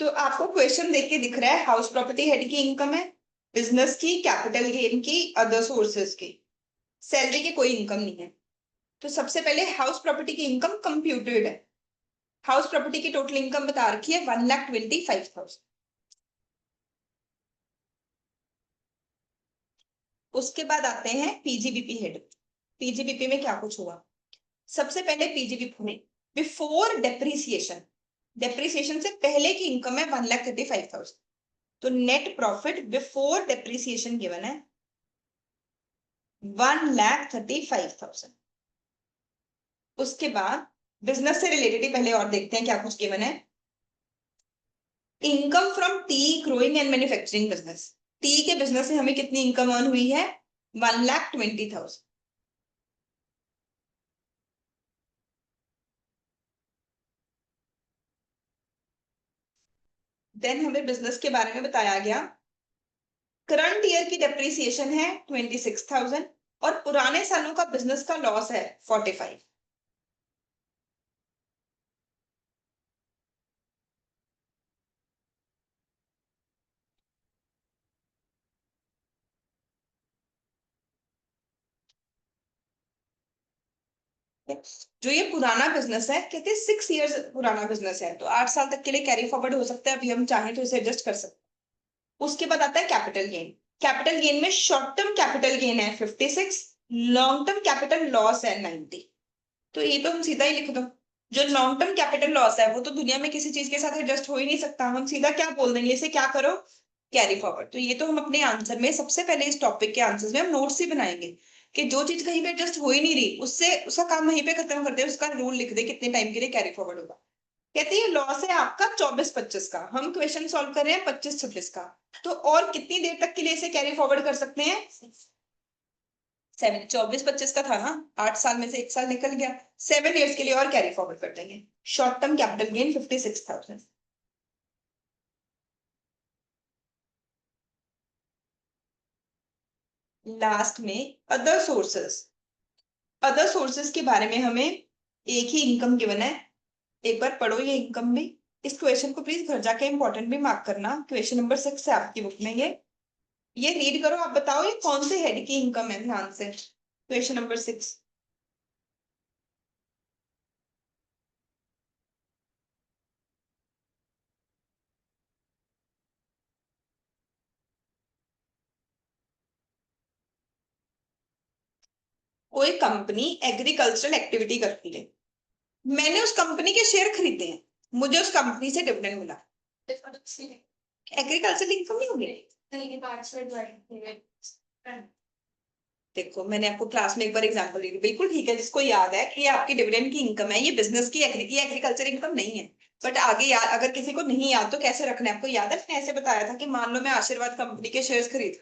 तो आपको क्वेश्चन देख के दिख रहा है हाउस प्रॉपर्टी हेड की इनकम है, बिजनेस की, कैपिटल गेन की, अदर सोर्सेज की, सैलरी की कोई इनकम नहीं है। तो सबसे पहले हाउस प्रॉपर्टी की इनकम कंप्यूटेड है। हाउस प्रॉपर्टी की टोटल इनकम बता रखी है 1,25,000। उसके बाद आते हैं पीजीबीपी हेड। पीजीबीपी में क्या कुछ हुआ? सबसे पहले पीजीबीपी में बिफोर डेप्रिसिएशन, डेप्रिसिएशन से पहले की इनकम है 1,35,000। तो net profit before depreciation given है 1,35,000। उसके बाद बिजनेस से रिलेटेड ही पहले और देखते हैं क्या कुछ गिवन है। Income from T growing and manufacturing business, T के बिजनेस से हमें कितनी इनकम अर्न हुई है? 1,20,000। देन हमें बिजनेस के बारे में बताया गया, करंट ईयर की डेप्रिसिएशन है 26,000 और पुराने सालों का बिजनेस का लॉस है 45। जो ये पुराना बिजनेस है, कहते हैं 6 इयर्स पुराना बिजनेस है, तो 8 साल तक के लिए कैरी फॉरवर्ड हो सकता है। अभी हम चाहें तो इसे एडजस्ट कर सकते हैं। उसके बाद आता है कैपिटल गेन। कैपिटल गेन में शॉर्ट टर्म कैपिटल गेन है 56, लॉन्ग टर्म कैपिटल लॉस है 90। तो ये तो हम सीधा ही लिख दो। जो लॉन्ग टर्म कैपिटल लॉस है वो तो दुनिया में किसी चीज के साथ एडजस्ट हो ही नहीं सकता, हम सीधा क्या बोल देंगे इसे? क्या करो? Carry forward. तो ये तो हम अपने आंसर में सबसे पहले इस टॉपिक के आंसर्स में हम नोट्स ही बनाएंगे कि जो चीज कहीं पे एडजस्ट हो ही नहीं रही उससे उसका काम वहीं पे खत्म कर दे, उसका रूल लिख दे कितने टाइम के लिए कैरी फॉरवर्ड होगा। कहते हैं लॉस है आपका 24-25 का, हम क्वेश्चन सॉल्व कर रहे हैं 25-26 का। तो और कितनी देर तक के लिए इसे कैरी फॉरवर्ड कर सकते हैं? 24-25 का था ना, 8 साल में से 1 साल निकल गया, 7 इयर्स के लिए और कैरी फॉरवर्ड कर देंगे। Short term capital gain 56,000। Last में अदर सोर्सेस। अदर सोर्सेस के बारे में हमें एक ही इनकम गिवन है। एक बार पढ़ो ये इनकम भी। इस क्वेश्चन को प्लीज घर जाके इंपॉर्टेंट भी मार्क करना, क्वेश्चन नंबर 6 है आपकी बुक में। ये रीड करो, आप बताओ ये कौन से हेड की इनकम है? ध्यान से क्वेश्चन नंबर 6। कोई कंपनी एग्रीकल्चरल एक्टिविटी करती है, मैंने उस कंपनी के शेयर खरीदे हैं, मुझे उस कंपनी से डिविडेंड मिला, एग्रीकल्चर इनकम नहीं होगी। देखो मैंने आपको क्लास में एक बार एग्जांपल दी थी, बिल्कुल ठीक है, जिसको याद है कि ये आपकी डिविडेंड की इनकम है, ये बिजनेस की ये एग्रीकल्चर इनकम नहीं है। बट आगे याद, अगर किसी को नहीं याद तो कैसे रखना है आपको याद है, मैंने ऐसे बताया था कि मान लो मैं आशीर्वाद कंपनी के शेयर्स खरीद,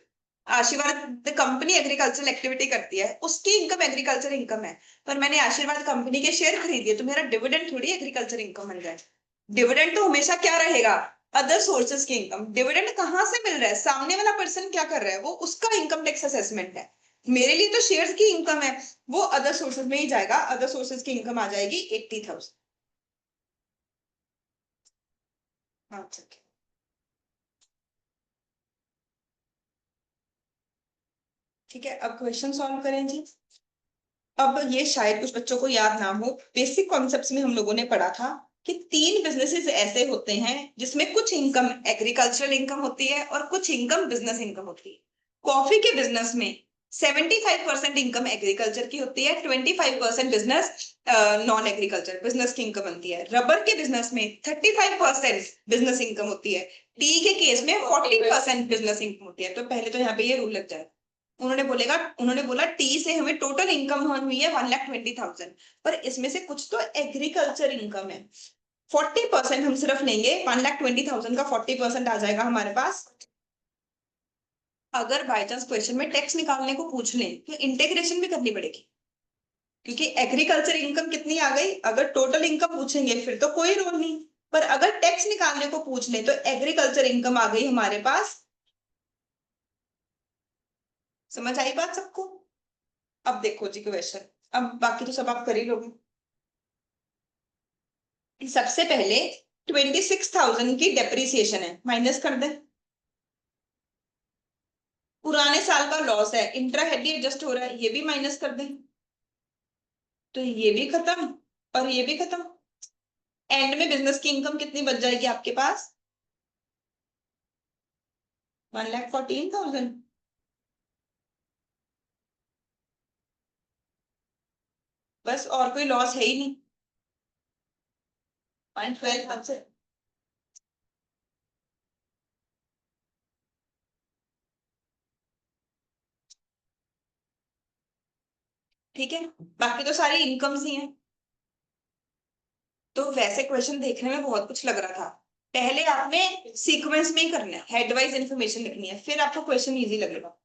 आशीर्वाद कंपनी एग्रीकल्चर एक्टिविटी करती है, उसकी इनकम एग्रीकल्चर इनकम है, पर मैंने आशीर्वाद कंपनी के शेयर खरीदिए तो मेरा डिविडेंड थोड़ी एग्रीकल्चर इनकम बन जाए। डिविडेंड तो हमेशा क्या रहेगा, अदर सोर्सेज की इनकम। डिविडेंड कहाँ से मिल रहा है, सामने वाला पर्सन क्या कर रहा है, वो उसका इनकम टैक्स असेसमेंट है। मेरे लिए तो शेयर्स की इनकम है, वो अदर सोर्सेज में ही जाएगा, अदर सोर्सेज की इनकम आ जाएगी 80,000। हाँ ठीक है। ठीक है, अब क्वेश्चन सॉल्व करें जी। अब ये शायद कुछ बच्चों को याद ना हो, बेसिक कॉन्सेप्ट्स में हम लोगों ने पढ़ा था कि तीन बिजनेसेस ऐसे होते हैं जिसमें कुछ इनकम एग्रीकल्चरल इनकम होती है और कुछ इनकम बिजनेस इनकम होती है। कॉफी के बिजनेस में 75% इनकम एग्रीकल्चर की होती है, 25% बिजनेस नॉन एग्रीकल्चर बिजनेस की इनकम बनती है। रबर के बिजनेस में 35% बिजनेस इनकम होती है, टी के केस में 40% बिजनेस इनकम होती है। तो पहले तो यहाँ पे ये रूल लग जाए, उन्होंने बोला टी से हमें टोटल इनकम हुई है 1,20,000, पर इसमें से कुछ तो एग्रीकल्चर इनकम है। 40% हम सिर्फ लेंगे, 1,20,000 का 40% आ जाएगा हमारे पास। अगर बाई चांस क्वेश्चन में टैक्स निकालने को पूछ लें तो इंटीग्रेशन भी करनी पड़ेगी, क्योंकि एग्रीकल्चर इनकम कितनी आ गई। अगर टोटल इनकम पूछेंगे फिर तो कोई रोल नहीं, पर अगर टैक्स निकालने को पूछ ले तो एग्रीकल्चर इनकम आ गई हमारे पास। समझ आई बात सबको। अब देखो जी क्वेश्चन, अब बाकी तो सब आप कर ही लोगे। सबसे पहले 26,000 की डेप्रिसिएशन है, माइनस कर दे। पुराने साल का लॉस है, इंट्रा हेड एडजस्ट हो रहा है, ये भी माइनस कर दे। तो ये भी खत्म और ये भी खत्म। एंड में बिजनेस की इनकम कितनी बच जाएगी आपके पास, 1,14,000। बस और कोई लॉस है ही नहीं। 1,12,000। ठीक है, बाकी तो सारी इनकम्स ही हैं। तो वैसे क्वेश्चन देखने में बहुत कुछ लग रहा था, पहले आपने सीक्वेंस में ही करना है, हेड वाइज इन्फॉर्मेशन लिखनी है, फिर आपको क्वेश्चन इजी लगेगा।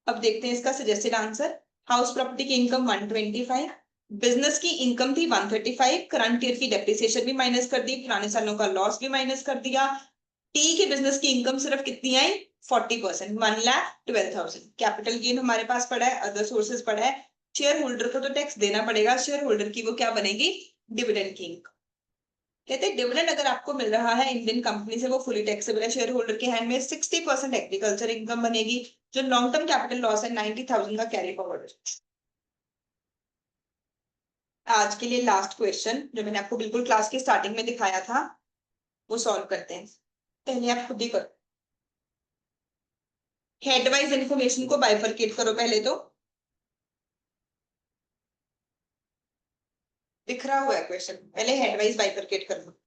अब देखते हैं इसका सजेस्टेड आंसर। हाउस प्रॉपर्टी की इनकम 125, बिजनेस की इनकम थी 135, करंट ईयर की डेप्रिसिएशन भी माइनस कर दी, पुराने सालों का लॉस भी माइनस कर दिया। टी के बिजनेस की इनकम सिर्फ कितनी आई, 40%, 1,12,000। कैपिटल गेन हमारे पास पड़ा है, अदर सोर्सेज पड़ा है, शेयर होल्डर को तो टैक्स देना पड़ेगा, शेयर होल्डर की वो क्या बनेगी, डिविडेंड की इनकम। कहते हैं डिविडेंड अगर आपको मिल रहा है इंडियन कंपनी से वो फुली टैक्सेबल है, शेयर होल्डर के हैंड में 60% एग्रीकल्चर इनकम बनेगी, जो लॉन्ग टर्म कैपिटल लॉस है 90,000 का कैरी फॉरवर्ड। आज के लिए लास्ट क्वेश्चन जो मैंने आपको बिल्कुल क्लास की स्टार्टिंग में दिखाया था वो सॉल्व करते हैं। पहले आप खुद ही करो, हेडवाइज इन्फॉर्मेशन को बाइफरकेट करो पहले तो। दिख रहा हुआ है क्वेश्चन, पहले हेडवाइज बाइफरकेट कर लो।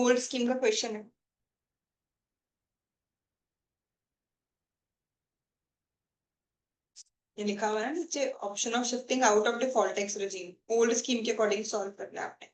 ओल्ड स्कीम का क्वेश्चन है। ये लिखा हुआ है ना नीचे, option of shifting out of default tax regime old scheme के अकॉर्डिंग सॉल्व करना है आपने।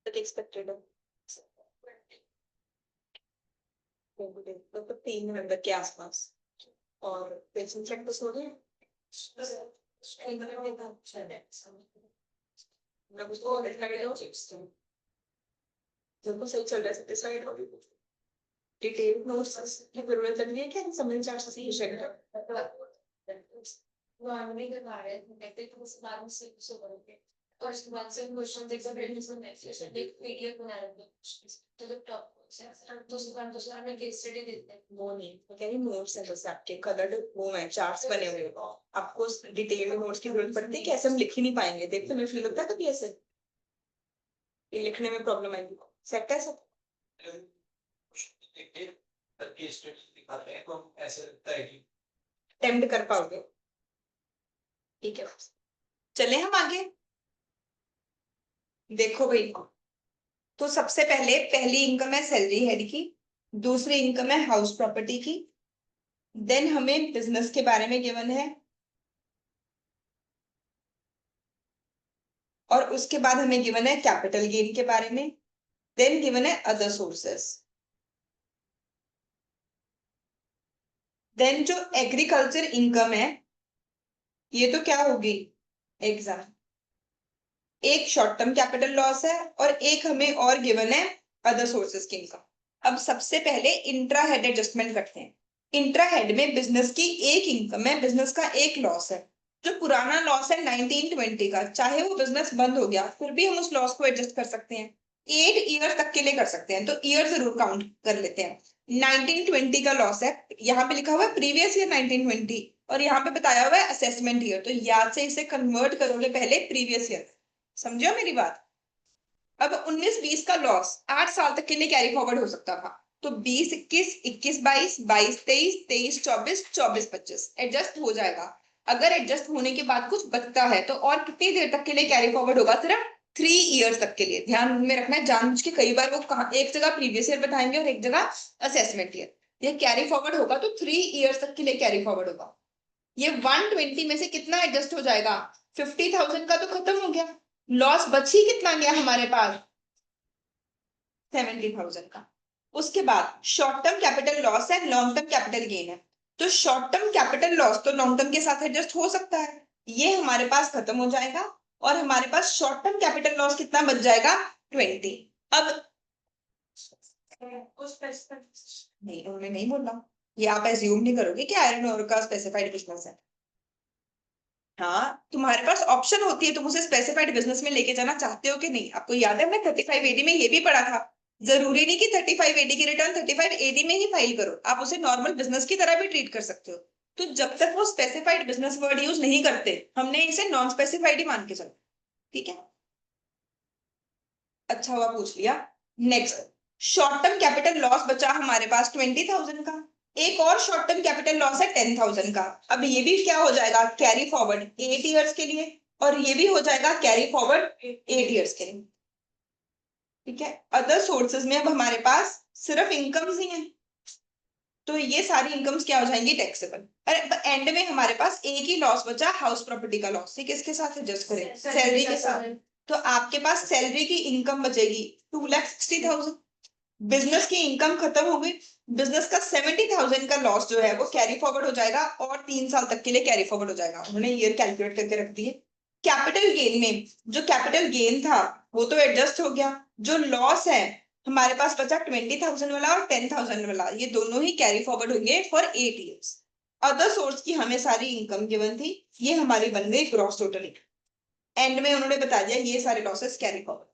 एक्सपेक्टेड है तो 3 नवंबर के आसपास। और पेशेंट चेक तो सो गए। मैं उसको बिल्कुल सही चल रहा है, सेटिस्फाइड हो। डिटेल नोट्स की जरूरत नहीं है क्या, समझ चार्ट से ही शेयर कर। नॉर्मली करवा रहे थे कहते तो उस बारे में से करोगे और उसके बाद से क्वेश्चन एग्जाम रेडी से मैसेज एक पीडीएफ बना रहे थे तो लैपटॉप से तो उसके बाद में केस स्टडी देते हैं। वो नहीं, वो कह रही नोट्स है बस आपके कलर्ड वो है, चार्ट्स बने हुए हैं। आपको डिटेल नोट्स की जरूरत पड़ती है कि ऐसे हम लिख ही नहीं पाएंगे। देखते मैं फील होता है कभी ऐसे ये लिखने में प्रॉब्लम आएगी। सेट है सब केस स्टडी दिखाते हैं तो ऐसे लगता है कि अटेम्प्ट कर पाओगे। ठीक है, चले हम आगे। देखो भाई, तो सबसे पहले पहली इनकम है सैलरी हेड की, दूसरी इनकम है हाउस प्रॉपर्टी की, देन हमें बिजनेस के बारे में गिवन है, और उसके बाद हमें गिवन है कैपिटल गेन के बारे में, देन गिवन है अदर सोर्सेस। देन जो एग्रीकल्चर इनकम है ये तो क्या होगी एग्जाम, एक शॉर्ट टर्म कैपिटल लॉस है और एक हमें और गिवन है अदर सोर्सेस की इनकम। अब सबसे पहले इंट्रा हेड एडजस्टमेंट करते हैं। इंट्रा हेड में बिजनेस की एक इनकम है, बिजनेस का एक लॉस है। जो पुराना लॉस है 1920 का, चाहे वो बिजनेस बंद हो गया फिर भी हम उस लॉस को एडजस्ट कर सकते हैं। 8 ईयर तक के लिए कर सकते हैं, तो ईयर जरूर काउंट कर लेते हैं। 1920 का लॉस है, यहाँ पे लिखा हुआ है प्रीवियस ईयर 1920 और यहाँ पे बताया हुआ है असेसमेंट ईयर, तो याद से इसे कन्वर्ट करोगे पहले प्रीवियस ईयर। समझो मेरी बात। अब 19-20 का लॉस 8 साल तक के लिए कैरी फॉरवर्ड हो सकता था, तो 20-21, 21-22, 22-23, 23-24, 24-25 एडजस्ट हो जाएगा। अगर एडजस्ट होने के बाद कुछ बचता है तो और कितनी देर तक के लिए कैरी फॉरवर्ड होगा, सिर्फ 3 ईयर्स तक के लिए। ध्यान में रखना है, जानबूझ के कई बार वो कहा एक जगह प्रीवियस ईयर बताएंगे और एक जगह असेसमेंट ईयर। ये कैरी फॉरवर्ड होगा तो 3 ईयर्स तक के लिए कैरी फॉरवर्ड होगा। ये 120 में से कितना एडजस्ट हो जाएगा, 50,000 का तो खत्म हो गया, लॉस बच ही कितना गया हमारे पास 70,000 का। उसके बाद शॉर्ट टर्म कैपिटल लॉस है, लॉन्ग टर्म कैपिटल गेन है। तो शॉर्ट टर्म कैपिटल लॉस तो लॉन्ग टर्म के साथ एडजस्ट हो सकता है, ये हमारे पास खत्म हो जाएगा और हमारे पास शॉर्ट टर्म कैपिटल लॉस कितना बच जाएगा 20। अब उस पैसे नहीं, उन्होंने नहीं बोला, ये आप एज्यूम नहीं करोगे कि आयरन ओर का स्पेसिफाइड बिजनेस है। हाँ, तुम्हारे पास ऑप्शन होती है, तुम उसे स्पेसिफाइड बिजनेस में लेके जाना चाहते हो कि नहीं। आपको याद है हमने 35AD में ये भी पढ़ा था, जरूरी नहीं कि 35AD की रिटर्न 35AD में ही फाइल करो, आप उसे नॉर्मल बिजनेस की तरह भी ट्रीट कर सकते हो। तो जब तक वो स्पेसिफाइड बिजनेस वर्ड यूज नहीं करते, हमने इसे नॉन स्पेसिफाइड ही मान के चलो, ठीक है। अच्छा हुआ पूछ लिया। Next, short term capital loss बचा हमारे पास 20,000 का, एक और शॉर्ट टर्म कैपिटल लॉस है 10,000 का। अब ये भी क्या हो जाएगा, कैरी फॉरवर्ड 8 years के लिए, और ये भी हो जाएगा कैरी फॉरवर्ड 8 years के लिए, ठीक है। अदर सोर्सेज में अब हमारे पास सिर्फ इनकम्स ही हैं, तो ये सारी इनकम्स क्या हो जाएंगी, टैक्सेबल। और एंड में हमारे पास एक ही लॉस बचा, हाउस प्रॉपर्टी का लॉस। ये किसके साथ एडजस्ट करें, सैलरी के साथ। तो आपके पास सैलरी की इनकम बचेगी 2,60,000, बिजनेस की इनकम खत्म हो गई, बिजनेस का 70,000 का लॉस जो है वो कैरी फॉरवर्ड हो जाएगा, और 3 साल तक के लिए कैरी फॉरवर्ड हो जाएगा। उन्होंने ईयर कैलकुलेट करके रख दिए। कैपिटल गेन में जो कैपिटल गेन था वो तो एडजस्ट हो गया, जो लॉस है हमारे पास बचा 20,000 वाला और 10,000 वाला, ये दोनों ही कैरी फॉरवर्ड होंगे फॉर 8 years। अदर सोर्स की हमें सारी इनकम गिवन थी, ये हमारी बन गई ग्रॉस टोटल इनकम। एंड में उन्होंने बता दिया ये सारे लॉसेस कैरी फॉरवर्ड,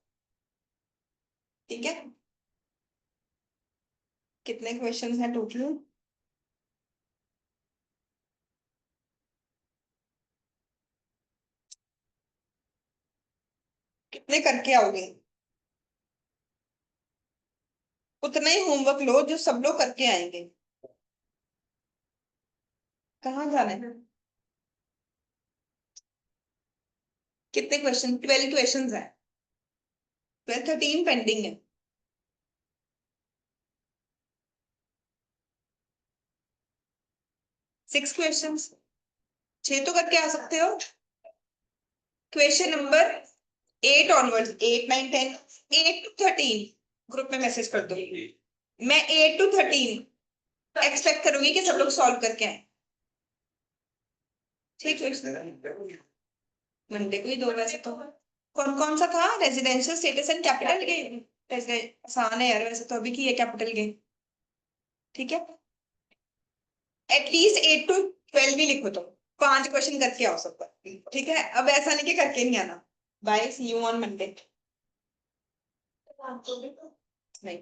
ठीक है। कितने क्वेश्चन हैं टोटल, कितने करके आओगे, उतना ही होमवर्क लो जो सब लोग करके आएंगे। कहाँ जाना है, कितने क्वेश्चन, 12 क्वेश्चन है, 13 पेंडिंग है। 6 क्वेश्चन, 6 तो करके आ सकते हो। Question number 8 onwards, 8, 9, 10, 8 to 13 group में मैसेज कर दो। मैं 8 to 13 एक्सपेक्ट करूंगी कि सब लोग सॉल्व करके आए। ठीक है, मंडे को ही दो वैसे तो। कौन कौन सा था, residential status and capital gain, आसान है यार वैसे तो, अभी की है कैपिटल गेन, ठीक है। एटलीस्ट 8 to 12 भी लिखो तुम, 5 क्वेश्चन करके आओ सब पर, ठीक है। अब ऐसा नहीं कि करके नहीं आना। Bye, see you on Monday. नहीं